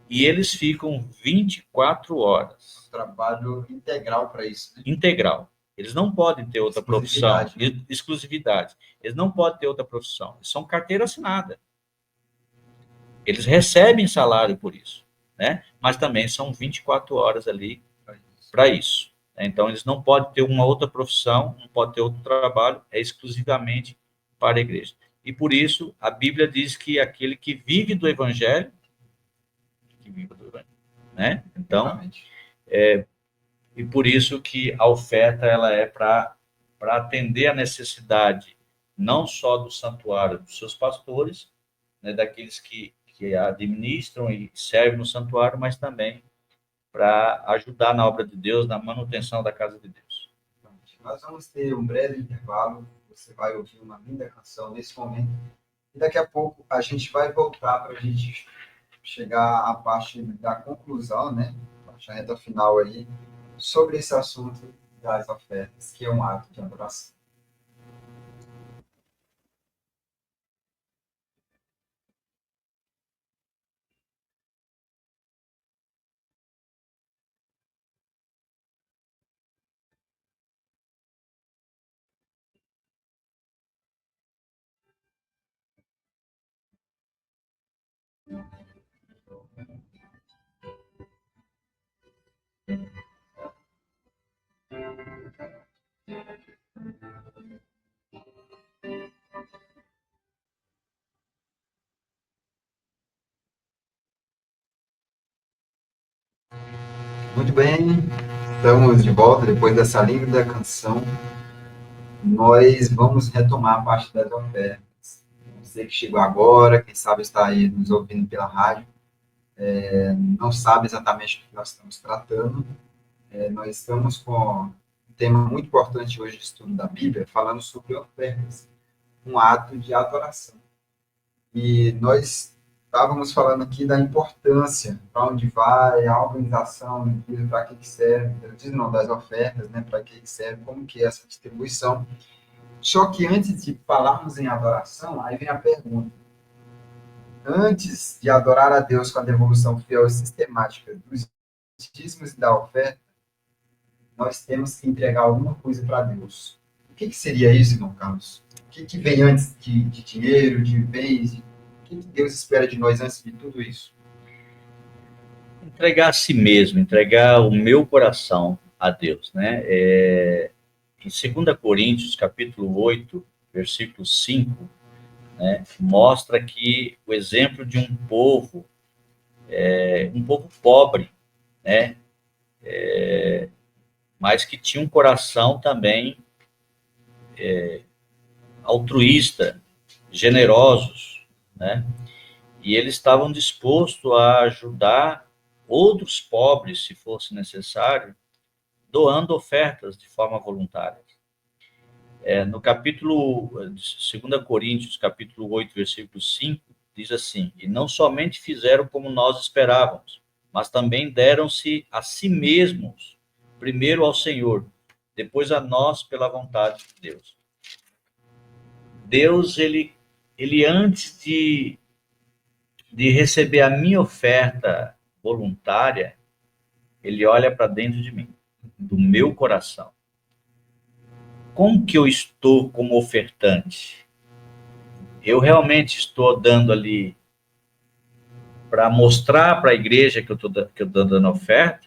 E eles ficam 24 horas. Trabalho integral para isso. Né? Integral. Eles não podem ter outra profissão. Né? Exclusividade. Eles não podem ter outra profissão. Eles são carteira assinada. Eles recebem salário por isso. Né? Mas também são 24 horas ali para isso. Então, eles não podem ter uma outra profissão, não podem ter outro trabalho, é exclusivamente para a igreja. E por isso, a Bíblia diz que aquele que vive do Evangelho, né? Então, e por isso que a oferta ela é para atender a necessidade não só do santuário dos seus pastores, né, daqueles que administram e servem no santuário, mas também para ajudar na obra de Deus, na manutenção da casa de Deus. Nós vamos ter um breve intervalo, você vai ouvir uma linda canção nesse momento, e daqui a pouco a gente vai voltar para a gente chegar à parte da conclusão, né? A reta final aí, sobre esse assunto das ofertas, que é um ato de adoração. Muito bem, estamos de volta depois dessa linda canção. Nós vamos retomar a parte das ofertas. Você que chegou agora, quem sabe está aí nos ouvindo pela rádio, não sabe exatamente o que nós estamos tratando. Nós estamos com um tema muito importante hoje de estudo da Bíblia, falando sobre ofertas, um ato de adoração. E nós estávamos falando aqui da importância, para onde vai, a organização, para que serve, não, das ofertas, né, para que serve, como que é essa distribuição. Só que antes de falarmos em adoração, aí vem a pergunta. Antes de adorar a Deus com a devolução fiel e sistemática dos dízimos e da oferta, nós temos que entregar alguma coisa para Deus. O que seria isso, irmão Carlos? O que vem antes de dinheiro, de bens? O que Deus espera de nós antes de tudo isso? Entregar a si mesmo, entregar o meu coração a Deus, né? Em 2 Coríntios, capítulo 8, versículo 5, né, mostra aqui o exemplo de um povo pobre, né? Mas que tinha um coração também altruísta, generosos, né? E eles estavam dispostos a ajudar outros pobres, se fosse necessário, doando ofertas de forma voluntária. No capítulo 2 Coríntios, capítulo 8, versículo 5, diz assim: e não somente fizeram como nós esperávamos, mas também deram-se a si mesmos, primeiro ao Senhor, depois a nós pela vontade de Deus. Deus, ele antes de receber a minha oferta voluntária, ele olha para dentro de mim, do meu coração. Como que eu estou como ofertante? Eu realmente estou dando ali para mostrar para a igreja que eu estou dando oferta?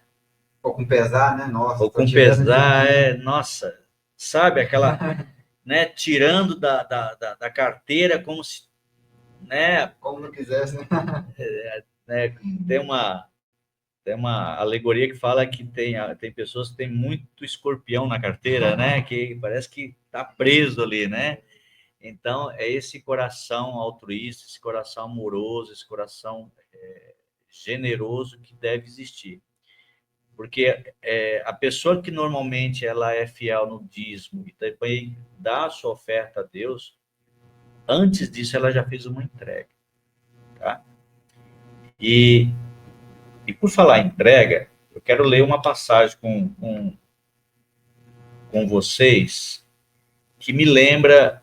Ou com pesar, né? Nossa, Ou tô com tirando isso pesar, aqui. nossa, sabe aquela, né, tirando da carteira como se, né, Como não quisesse, né? né, tem uma, tem uma alegoria que fala que tem pessoas que têm muito escorpião na carteira, né, que parece que está preso ali, né? Então, é esse coração altruísta, esse coração amoroso, esse coração generoso que deve existir. Porque a pessoa que normalmente ela é fiel no dízimo e também dá a sua oferta a Deus, antes disso ela já fez uma entrega. Tá? E, e por falar em entrega, eu quero ler uma passagem com vocês que me lembra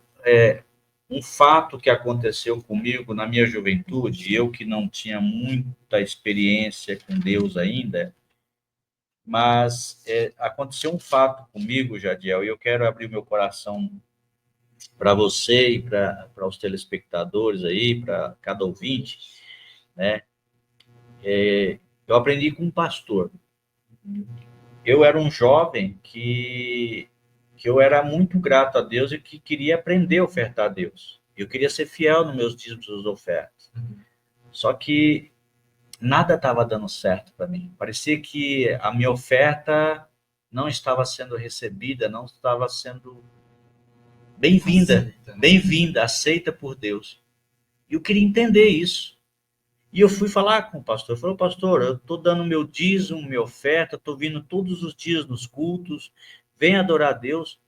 um fato que aconteceu comigo na minha juventude, eu que não tinha muita experiência com Deus ainda, mas aconteceu um fato comigo, Jadiel, e eu quero abrir meu coração para você e para os telespectadores aí, para cada ouvinte, né? Eu aprendi com um pastor. Eu era um jovem que eu era muito grato a Deus e que queria aprender a ofertar a Deus. Eu queria ser fiel nos meus dízimos e ofertas. Só que nada estava dando certo para mim. Parecia que a minha oferta não estava sendo recebida, não estava sendo bem-vinda, aceita por Deus. E eu queria entender isso. E eu fui falar com o pastor. Falei, pastor, eu estou dando meu dízimo, minha oferta, estou vindo todos os dias nos cultos, venho adorar a Deus.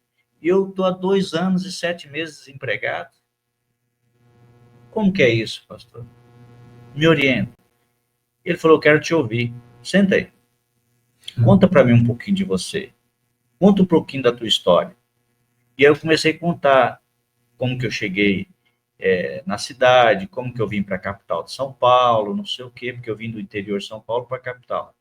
E eu estou há 2 anos e 7 meses desempregado. Como que é isso, pastor? Me orienta. Ele falou, quero te ouvir. Senta aí. Conta para mim um pouquinho de você. Conta um pouquinho da tua história. E aí eu comecei a contar como que eu cheguei na cidade, como que eu vim para a capital de São Paulo, não sei o quê, porque eu vim do interior de São Paulo para a capital.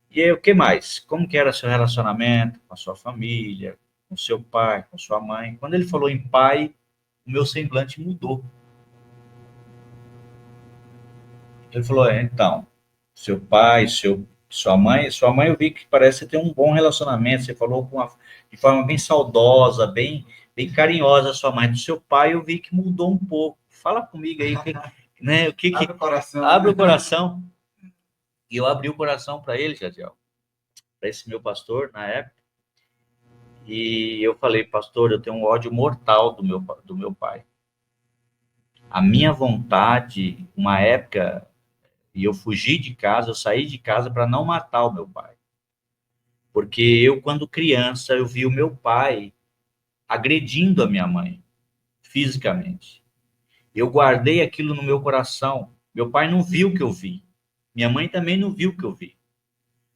E aí, o que mais? Como que era seu relacionamento com a sua família, com seu pai, com sua mãe? Quando ele falou em pai, o meu semblante mudou. Ele falou, então, seu pai, sua mãe eu vi que parece ter um bom relacionamento, você falou de forma bem saudosa, bem carinhosa a sua mãe. Do seu pai eu vi que mudou um pouco. Fala comigo aí, né, o que Abre o coração. abre o coração. E eu abri o coração para ele, Jadiel, para esse meu pastor na época. E eu falei, pastor, eu tenho um ódio mortal do meu pai. A minha vontade, uma época, e eu fugi de casa, eu saí de casa para não matar o meu pai. Porque eu, quando criança, eu vi o meu pai agredindo a minha mãe, fisicamente. Eu guardei aquilo no meu coração. Meu pai não viu o que eu vi. Minha mãe também não viu o que eu vi.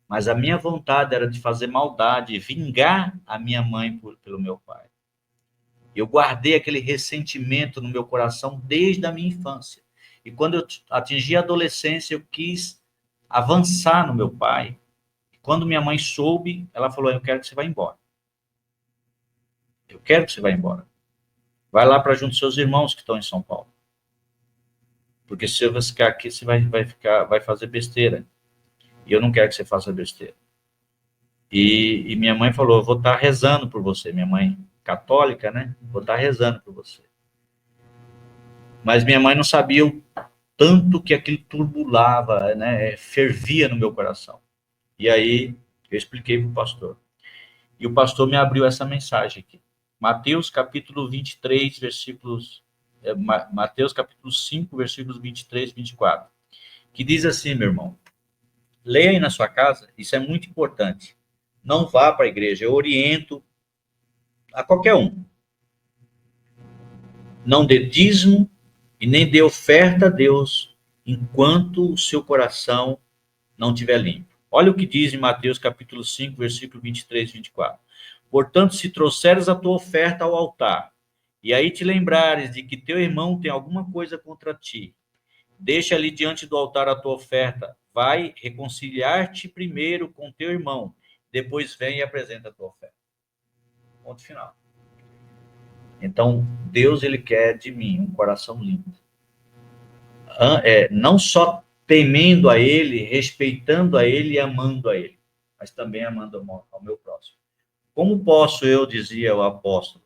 Mas a minha vontade era de fazer maldade, vingar a minha mãe pelo meu pai. Eu guardei aquele ressentimento no meu coração desde a minha infância. E quando eu atingi a adolescência, eu quis avançar no meu pai. E quando minha mãe soube, ela falou: eu quero que você vá embora. Eu quero que você vá embora. Vai lá para junto dos seus irmãos que estão em São Paulo. Porque se você ficar aqui, você vai fazer besteira. E eu não quero que você faça besteira. E minha mãe falou: eu vou estar rezando por você. Minha mãe católica, né? Vou estar rezando por você. Mas minha mãe não sabia o tanto que aquilo turbulava, né? Fervia no meu coração. E aí eu expliquei para o pastor. E o pastor me abriu essa mensagem aqui. Mateus capítulo 23, versículos. Mateus capítulo 5, versículos 23 e 24. Que diz assim, meu irmão. Leia aí na sua casa, isso é muito importante. Não vá para a igreja, eu oriento a qualquer um. Não dê dízimo e nem dê oferta a Deus enquanto o seu coração não estiver limpo. Olha o que diz em Mateus capítulo 5, versículo 23 e 24. Portanto, se trouxeres a tua oferta ao altar, e aí te lembrares de que teu irmão tem alguma coisa contra ti, deixa ali diante do altar a tua oferta, vai reconciliar-te primeiro com teu irmão, depois vem e apresenta a tua oferta. Ponto final. Então, Deus, ele quer de mim um coração limpo. Não só temendo a ele, respeitando a ele e amando a ele, mas também amando ao meu próximo. Como posso eu, dizia o apóstolo,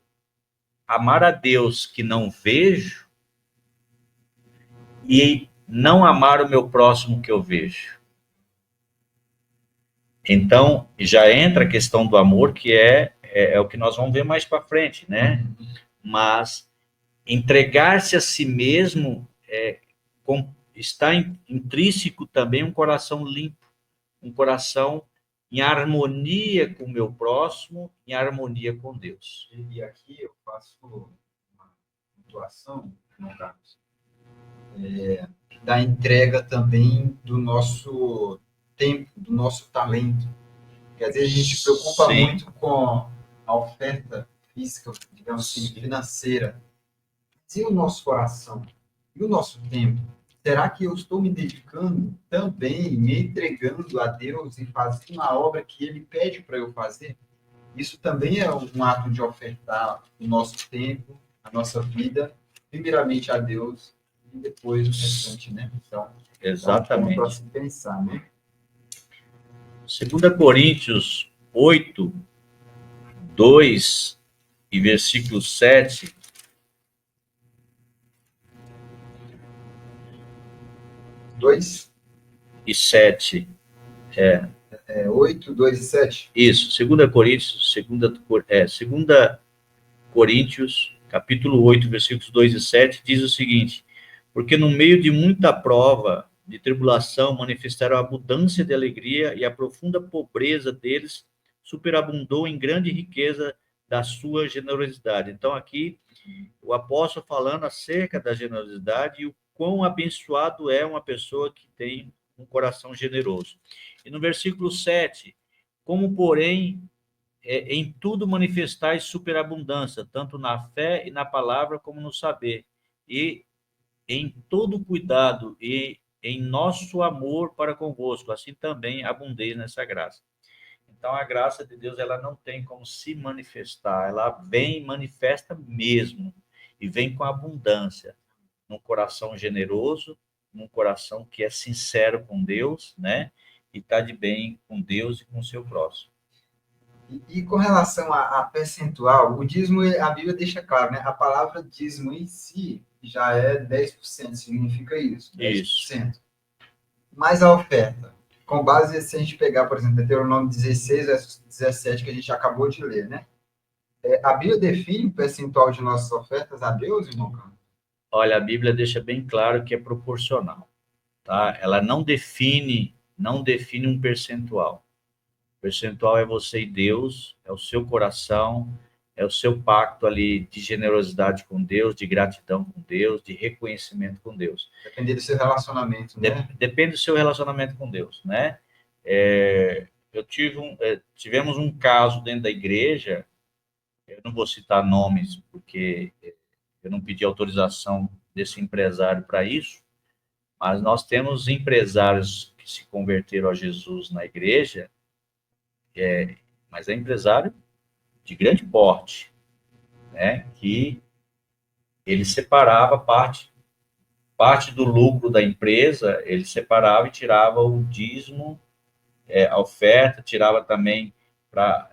amar a Deus que não vejo e não amar o meu próximo que eu vejo? Então, já entra a questão do amor, que é o que nós vamos ver mais para frente, né? Mas entregar-se a si mesmo está intrínseco também um coração limpo, um coração em harmonia com o meu próximo, em harmonia com Deus. E aqui eu faço uma pontuação, no Carlos, da entrega também do nosso tempo, do nosso talento. Porque às vezes a gente se preocupa Sim. muito com a oferta física, digamos assim, financeira. E o nosso coração? E o nosso tempo? Será que eu estou me dedicando também, me entregando a Deus e fazendo a obra que Ele pede para eu fazer? Isso também é um ato de ofertar o nosso tempo, a nossa vida, primeiramente a Deus e depois o restante, né? Então, exatamente. Para se pensar, né? 2 Coríntios 8, 2 e versículo 7. 2 e 7. 8, 2 e 7. Isso, 2 Coríntios, 2 Coríntios, capítulo 8, versículos 2 e 7, diz o seguinte: porque no meio de muita prova, de tribulação, manifestaram a abundância de alegria, e a profunda pobreza deles superabundou em grande riqueza da sua generosidade. Então, aqui, o apóstolo falando acerca da generosidade e o quão abençoado é uma pessoa que tem um coração generoso. E no versículo 7, como, porém, em tudo manifestais superabundância, tanto na fé e na palavra como no saber, e em todo cuidado e em nosso amor para convosco, assim também abundeis nessa graça. Então, a graça de Deus, ela não tem como se manifestar, ela vem e manifesta mesmo, e vem com abundância, num coração generoso, num coração que é sincero com Deus, né? E está de bem com Deus e com o seu próximo. E com relação a percentual, o dízimo, a Bíblia deixa claro, né? A palavra dízimo em si já é 10%, significa isso, 10%. Isso. Mas a oferta, com base, se a gente pegar, por exemplo, Deuteronômio 16, verso 17, que a gente acabou de ler, né? A Bíblia define o percentual de nossas ofertas a Deus, irmão? Olha, a Bíblia deixa bem claro que é proporcional, tá? Ela não define um percentual. O percentual é você e Deus, é o seu coração, é o seu pacto ali de generosidade com Deus, de gratidão com Deus, de reconhecimento com Deus. Depende do seu relacionamento, né? Depende do seu relacionamento com Deus, né? Tivemos um caso dentro da igreja, eu não vou citar nomes, porque eu não pedi autorização desse empresário para isso, mas nós temos empresários que se converteram a Jesus na igreja, mas é empresário de grande porte, né? Que ele separava parte do lucro da empresa, ele separava e tirava o dízimo, a oferta, tirava também para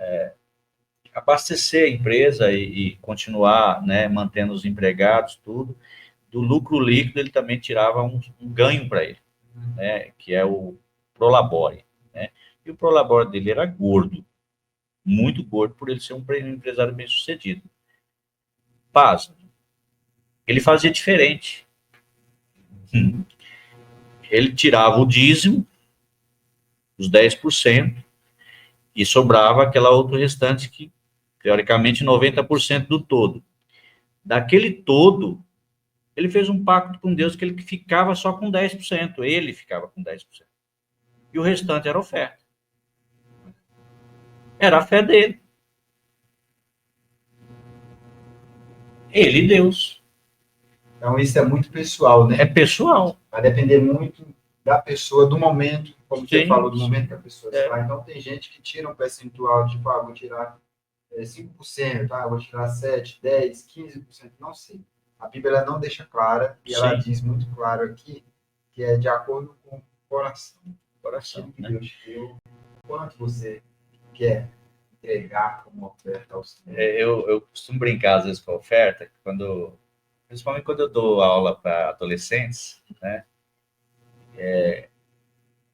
abastecer a empresa e continuar, né, mantendo os empregados, tudo. Do lucro líquido, ele também tirava um ganho para ele, né, que é o Prolabore, né? E o Prolabore dele era gordo, muito gordo, por ele ser um empresário bem-sucedido. Paz, ele fazia diferente. Ele tirava o dízimo, os 10%, e sobrava aquela outro restante que, teoricamente, 90% do todo. Daquele todo, ele fez um pacto com Deus que ele ficava só com 10%, ele ficava com 10%. E o restante era oferta. Era a fé dele. Ele, Deus. Então, isso é muito pessoal, né? É pessoal. Vai depender muito da pessoa, do momento, como você Sim. falou, do momento que a pessoa está. Então, tem gente que tira um percentual, tipo, vou tirar 5%, vou tirar 7%, 10%, 15%, não sei. A Bíblia não deixa clara, e ela diz muito claro aqui, que é de acordo com o coração. Coração, que né? Deus te deu, quanto você quer entregar como oferta ao Senhor. Eu costumo brincar, às vezes, com a oferta, principalmente quando eu dou aula para adolescentes, né?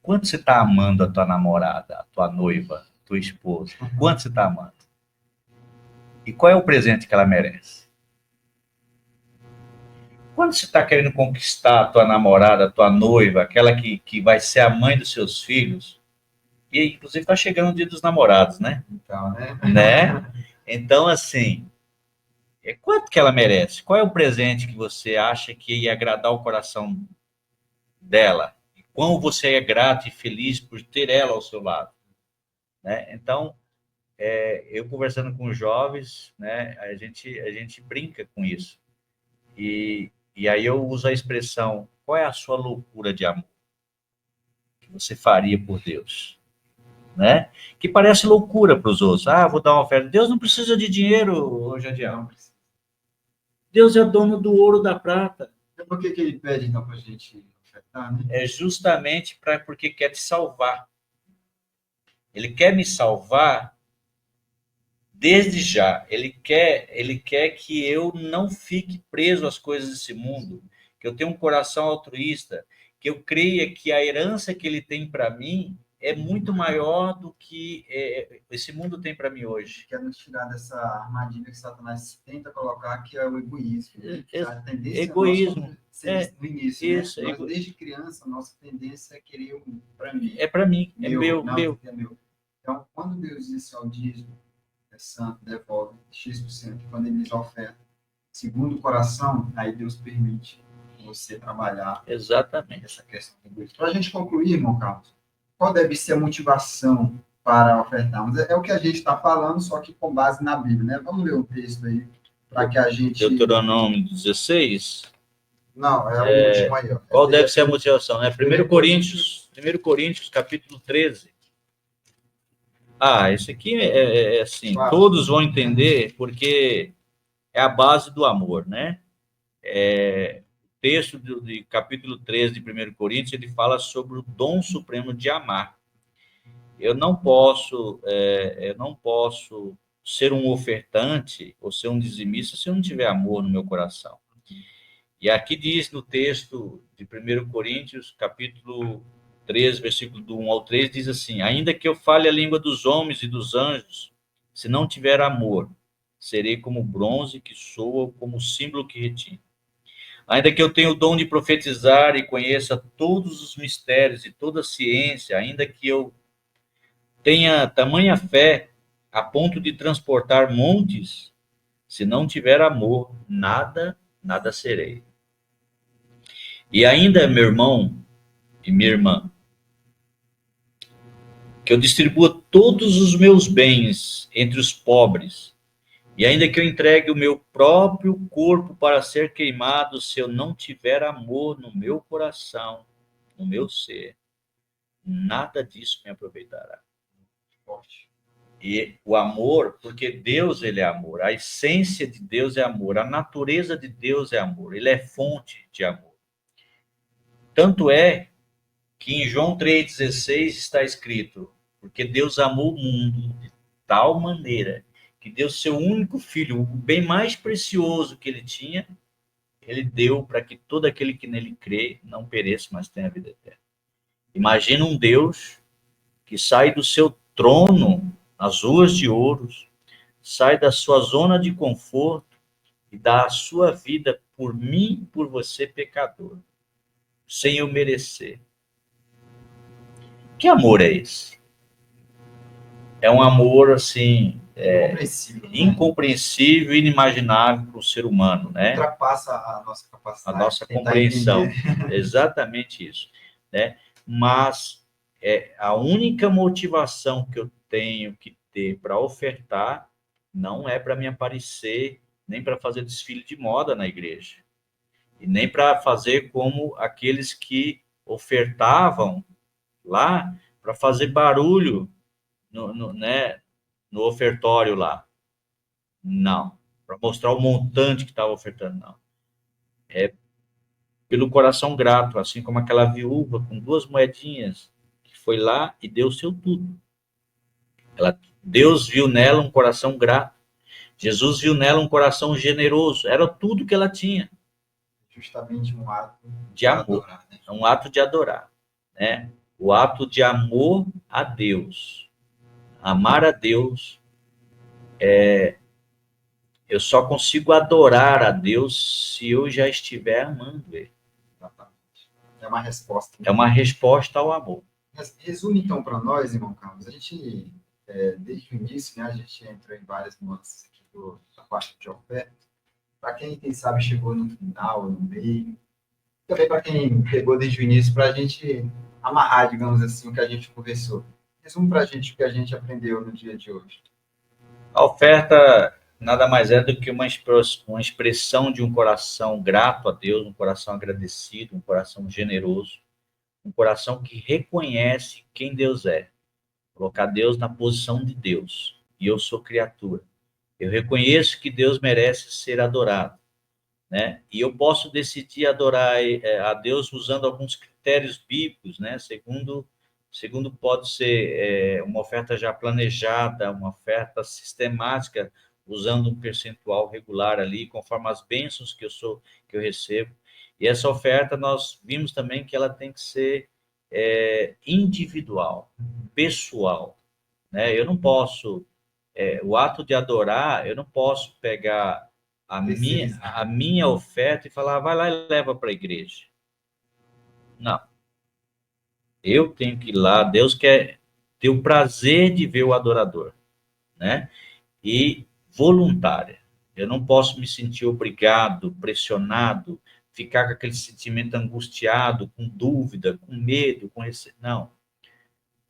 Quanto você está amando a tua namorada, a tua noiva, a tua esposa? Quanto você está amando? E qual é o presente que ela merece? Quando você está querendo conquistar a tua namorada, a tua noiva, aquela que vai ser a mãe dos seus filhos, e inclusive está chegando o dia dos namorados, né? Então, né? Então, assim, quanto que ela merece? Qual é o presente que você acha que ia agradar o coração dela? E quão você é grato e feliz por ter ela ao seu lado, né? Então, eu conversando com os jovens, né, a gente brinca com isso. E aí eu uso a expressão, qual é a sua loucura de amor que você faria por Deus? Né? Que parece loucura para os outros. Vou dar uma oferta. Deus não precisa de dinheiro, Jadiel. Deus é dono do ouro da prata. E por que ele pede, então, para a gente ofertar, né? É justamente porque quer te salvar. Ele quer me salvar desde já. Ele quer que eu não fique preso às coisas desse mundo, que eu tenha um coração altruísta, que eu creia que a herança que ele tem para mim é muito maior do que esse mundo tem para mim hoje. Quer nos tirar dessa armadilha que Satanás tenta colocar, que é o egoísmo. A tendência egoísmo. No início, isso, né? Nós, desde criança, nossa tendência é querer para mim. É para mim, é meu. É meu. Então, quando Deus disse ao dízimo, é santo, devolve X%, quando ele diz oferta, segundo o coração, aí Deus permite você trabalhar. Exatamente. Essa questão do egoísmo. Para a gente concluir, irmão Carlos, qual deve ser a motivação para ofertarmos? É o que a gente está falando, só que com base na Bíblia, né? Vamos ler o texto aí, para que a gente... Deuteronômio 16? Não, é o último aí. Ó. Qual deve ser a motivação? Né? 1 Coríntios, capítulo 13. Esse aqui é assim, claro. Todos vão entender, porque é a base do amor, né? O texto de capítulo 13 de 1 Coríntios, ele fala sobre o dom supremo de amar. Eu não posso ser um ofertante ou ser um dizimista se eu não tiver amor no meu coração. E aqui diz no texto de 1 Coríntios, capítulo 13, versículo do 1 ao 3, diz assim: ainda que eu fale a língua dos homens e dos anjos, se não tiver amor, serei como bronze que soa, como símbolo que retine. Ainda que eu tenha o dom de profetizar e conheça todos os mistérios e toda a ciência, ainda que eu tenha tamanha fé a ponto de transportar montes, se não tiver amor, nada serei. E ainda, meu irmão e minha irmã, que eu distribua todos os meus bens entre os pobres, e ainda que eu entregue o meu próprio corpo para ser queimado, se eu não tiver amor no meu coração, no meu ser, nada disso me aproveitará. E o amor, porque Deus, ele é amor, a essência de Deus é amor, a natureza de Deus é amor, ele é fonte de amor. Tanto é que em João 3,16 está escrito, porque Deus amou o mundo de tal maneira que deu seu único filho, o bem mais precioso que ele tinha, ele deu para que todo aquele que nele crê não pereça, mas tenha a vida eterna. Imagina um Deus que sai do seu trono, as ruas de ouros, sai da sua zona de conforto e dá a sua vida por mim, por você, pecador, sem eu merecer. Que amor é esse? É um amor, assim, incompreensível, inimaginável para o ser humano, né? Ultrapassa a nossa capacidade. A nossa compreensão. Exatamente isso, né? Mas a única motivação que eu tenho que ter para ofertar não é para me aparecer nem para fazer desfile de moda na igreja, e nem para fazer como aqueles que ofertavam lá para fazer barulho né, no ofertório lá. Não. Para mostrar o montante que estava ofertando, não. Pelo coração grato, assim como aquela viúva com 2 moedinhas, que foi lá e deu o seu tudo. Deus viu nela um coração grato. Jesus viu nela um coração generoso. Era tudo que ela tinha. Justamente um ato de amor. Adorar, né? É um ato de adorar. Né? O ato de amor a Deus. Amar a Deus eu só consigo adorar a Deus se eu já estiver amando Ele. Exatamente. É uma resposta. É uma resposta ao amor. Resume, então, para nós, irmão Carlos, a gente, desde o início, né, a gente entrou em várias nuances aqui da parte de oferta. Para quem sabe, chegou no final, no meio. Também para quem pegou desde o início, para a gente amarrar, digamos assim, o que a gente conversou. Resume para a gente o que a gente aprendeu no dia de hoje. A oferta nada mais é do que uma expressão de um coração grato a Deus, um coração agradecido, um coração generoso, um coração que reconhece quem Deus é. Colocar Deus na posição de Deus. E eu sou criatura. Eu reconheço que Deus merece ser adorado. Né? E eu posso decidir adorar a Deus usando alguns critérios bíblicos, né? Segundo pode ser uma oferta já planejada, uma oferta sistemática, usando um percentual regular ali, conforme as bênçãos que eu recebo. E essa oferta nós vimos também que ela tem que ser individual, pessoal, né? Eu não posso o ato de adorar, eu não posso pegar a minha oferta e falar, vai lá e leva para a igreja. Não. Eu tenho que ir lá, Deus quer ter o prazer de ver o adorador, né? E voluntária. Eu não posso me sentir obrigado, pressionado, ficar com aquele sentimento angustiado, com dúvida, com medo, com esse... Não.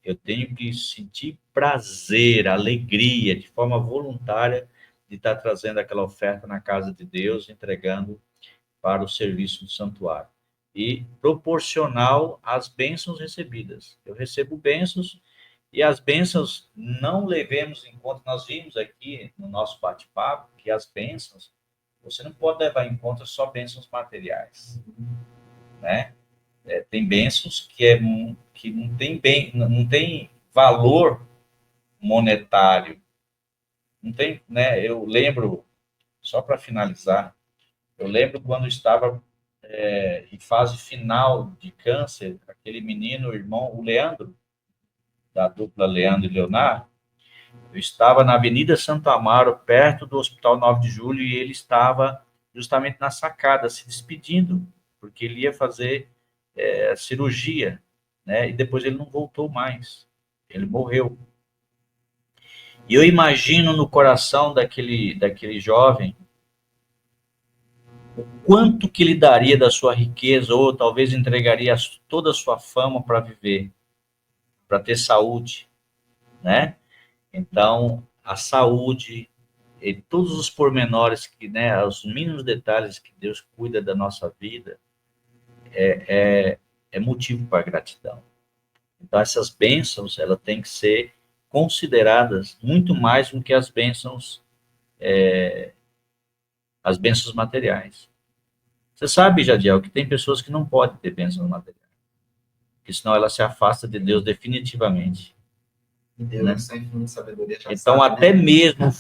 Eu tenho que sentir prazer, alegria, de forma voluntária, de estar trazendo aquela oferta na casa de Deus, entregando para o serviço do santuário. E proporcional às bênçãos recebidas. Eu recebo bênçãos e as bênçãos não levemos em conta. Nós vimos aqui no nosso bate-papo que as bênçãos, você não pode levar em conta só bênçãos materiais, né? Tem bênçãos que não tem valor monetário. Não tem, né? Eu lembro, só para finalizar, eu lembro quando estava em fase final de câncer, aquele menino, o irmão, o Leandro, da dupla Leandro e Leonardo, eu estava na Avenida Santo Amaro, perto do Hospital 9 de Julho, e ele estava justamente na sacada, se despedindo, porque ele ia fazer cirurgia, né? E depois ele não voltou mais. Ele morreu. E eu imagino no coração daquele jovem o quanto que ele daria da sua riqueza, ou talvez entregaria toda a sua fama para viver, para ter saúde, né? Então, a saúde e todos os pormenores que, né, os mínimos detalhes que Deus cuida da nossa vida é motivo para gratidão. Então, essas bênçãos, elas têm que ser consideradas muito mais do que as bênçãos materiais. Você sabe, Jadiel, que tem pessoas que não podem ter bênçãos materiais, porque senão ela se afasta de Deus definitivamente. E Deus, né? Sem fim de sabedoria, já então, sabe,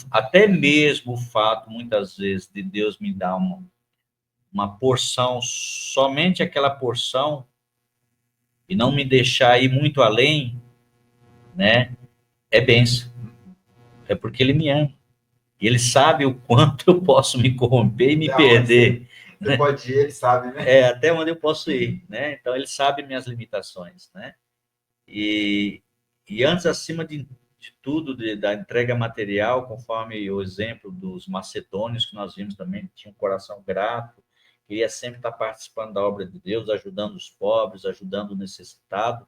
até mesmo o fato, muitas vezes, de Deus me dar uma porção, somente aquela porção, e não me deixar ir muito além, né? É bênção. É porque ele me ama. E ele sabe o quanto eu posso me corromper e me perder. Você pode ir, ele sabe, né? Até onde eu posso ir, né? Então, ele sabe minhas limitações, né? E antes, acima de tudo, da entrega material, conforme o exemplo dos macedônios, que nós vimos também, que tinha um coração grato, queria sempre estar participando da obra de Deus, ajudando os pobres, ajudando o necessitado.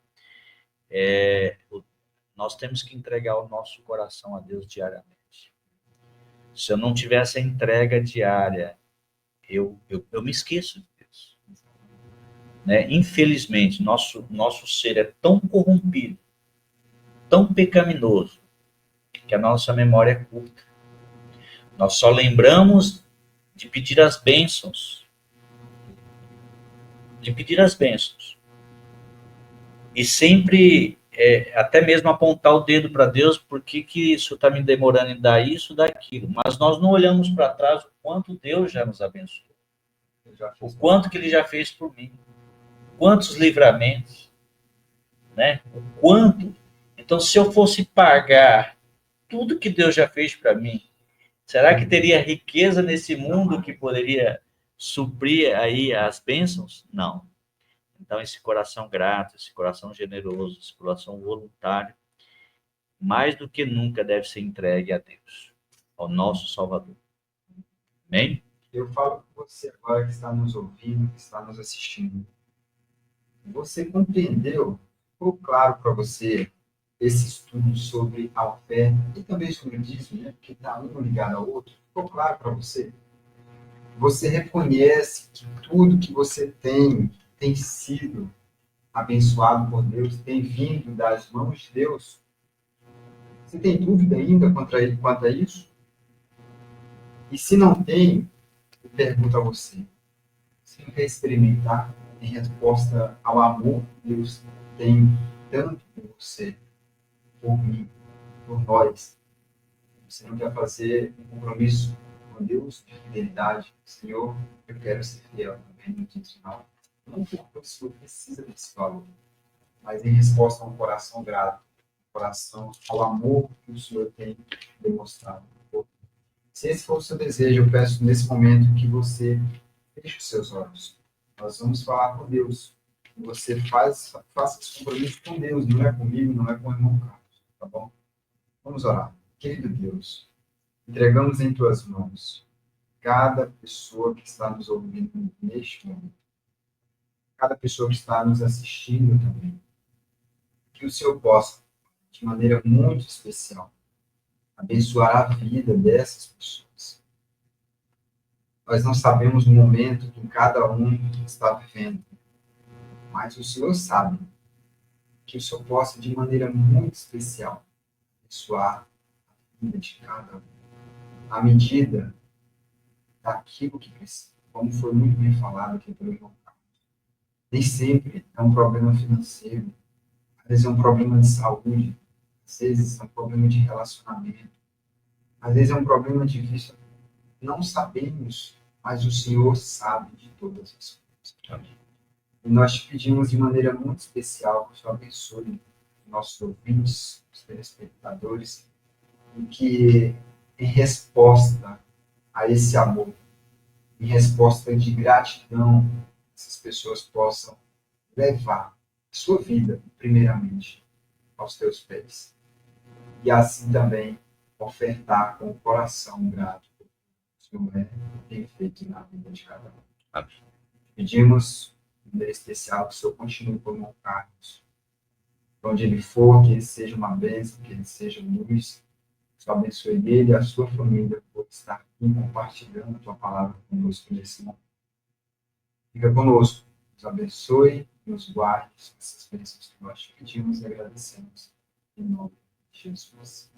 Nós temos que entregar o nosso coração a Deus diariamente. Se eu não tiver essa entrega diária, eu me esqueço de Deus. Né? Infelizmente, nosso ser é tão corrompido, tão pecaminoso, que a nossa memória é curta. Nós só lembramos de pedir as bênçãos. De pedir as bênçãos. E sempre, até mesmo apontar o dedo para Deus, por que isso está me demorando em dar isso, daquilo. Mas nós não olhamos para trás o quanto Deus já nos abençoou. O quanto que Ele já fez por mim. Quantos livramentos. Né? O quanto. Então, se eu fosse pagar tudo que Deus já fez para mim, será que teria riqueza nesse mundo que poderia suprir aí as bênçãos? Não. Então, esse coração grato, esse coração generoso, esse coração voluntário, mais do que nunca deve ser entregue a Deus, ao nosso Salvador. Amém? Eu falo com você agora que está nos ouvindo, que está nos assistindo. Você compreendeu? Ficou claro para você esse estudo sobre a oferta e também sobre o dízimo, né? Que está um ligado ao outro? Ficou claro para você? Você reconhece que tudo que você tem sido abençoado por Deus, tem vindo das mãos de Deus? Você tem dúvida ainda quanto a isso? E se não tem, eu pergunto a você: você não quer experimentar em resposta ao amor que Deus tem tanto por você, por mim, por nós? Você não quer fazer um compromisso com Deus de fidelidade? Senhor, eu quero ser fiel também no dia final. Não porque o Senhor precisa desse valor, mas em resposta a um coração grato, um coração ao amor que o Senhor tem demonstrado. Se esse for o seu desejo, eu peço nesse momento que você feche os seus olhos. Nós vamos falar com Deus. Você faça esse compromisso com Deus, não é comigo, não é com o irmão Carlos, tá bom? Vamos orar. Querido Deus, entregamos em tuas mãos cada pessoa que está nos ouvindo neste momento, cada pessoa que está nos assistindo também. Que o Senhor possa, de maneira muito especial, abençoar a vida dessas pessoas. Nós não sabemos o momento que cada um está vivendo, mas o Senhor sabe. Que o Senhor possa, de maneira muito especial, abençoar a vida de cada um, à medida daquilo que precisa. Como foi muito bem falado aqui pelo irmão Carlos. Nem sempre é um problema financeiro, às vezes é um problema de saúde, às vezes é um problema de relacionamento, às vezes é um problema de vista. Não sabemos, mas o Senhor sabe de todas as coisas. E nós te pedimos de maneira muito especial que o Senhor abençoe nossos ouvintes, os telespectadores, e que, em resposta a esse amor, em resposta de gratidão, essas pessoas possam levar a sua vida, primeiramente, aos teus pés. E assim também ofertar com o coração grato o que o Senhor tem feito na vida de cada um. Amém. Pedimos, de maneira especial, que o Senhor continue com o irmão Carlos. Onde ele for, que ele seja uma bênção, que ele seja luz. Que o Senhor abençoe ele e a sua família por estar aqui compartilhando a tua palavra conosco nesse momento. Fica conosco, nos abençoe, nos guarde, essas bênçãos que nós te pedimos e agradecemos. Em nome de Jesus.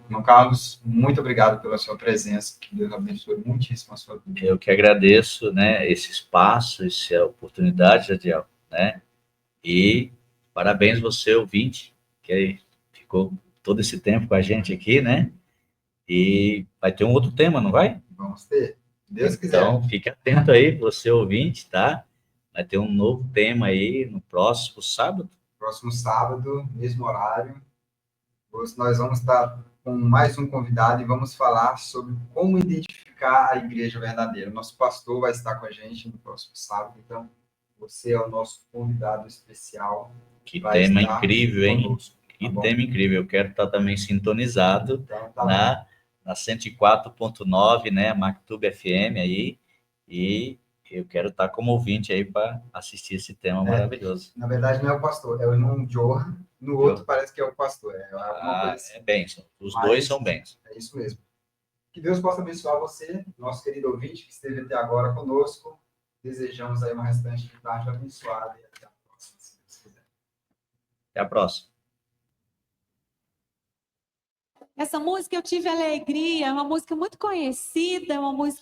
Irmão Carlos, muito obrigado pela sua presença. Que Deus abençoe muitíssimo a sua vida. Eu que agradeço, né, esse espaço, essa oportunidade, Jadiel, né? E parabéns você, ouvinte, que ficou todo esse tempo com a gente aqui, né? E vai ter um outro tema, não vai? Vamos ter. Deus quiser. Então, fique atento aí, você ouvinte, tá? Vai ter um novo tema aí no próximo sábado. Próximo sábado, mesmo horário. Hoje nós vamos estar com mais um convidado e vamos falar sobre como identificar a igreja verdadeira. Nosso pastor vai estar com a gente no próximo sábado, então você é o nosso convidado especial. Que tema incrível, hein? Conosco, tá que bom? tema incrível. Eu quero estar também sintonizado Então, tá na 104.9, né? Mactube FM aí. E eu quero estar como ouvinte aí para assistir esse tema maravilhoso. Na verdade, não é o pastor, é o irmão Johan. No outro parece que é o pastor. É alguma coisa assim. É bênção. Os Mas dois são bênçãos. é isso mesmo. Que Deus possa abençoar você, nosso querido ouvinte que esteve até agora conosco. Desejamos aí uma restante de tarde abençoada e até a próxima, se Deus quiser. Até a próxima. Essa música Eu Tive Alegria, é uma música muito conhecida, é uma música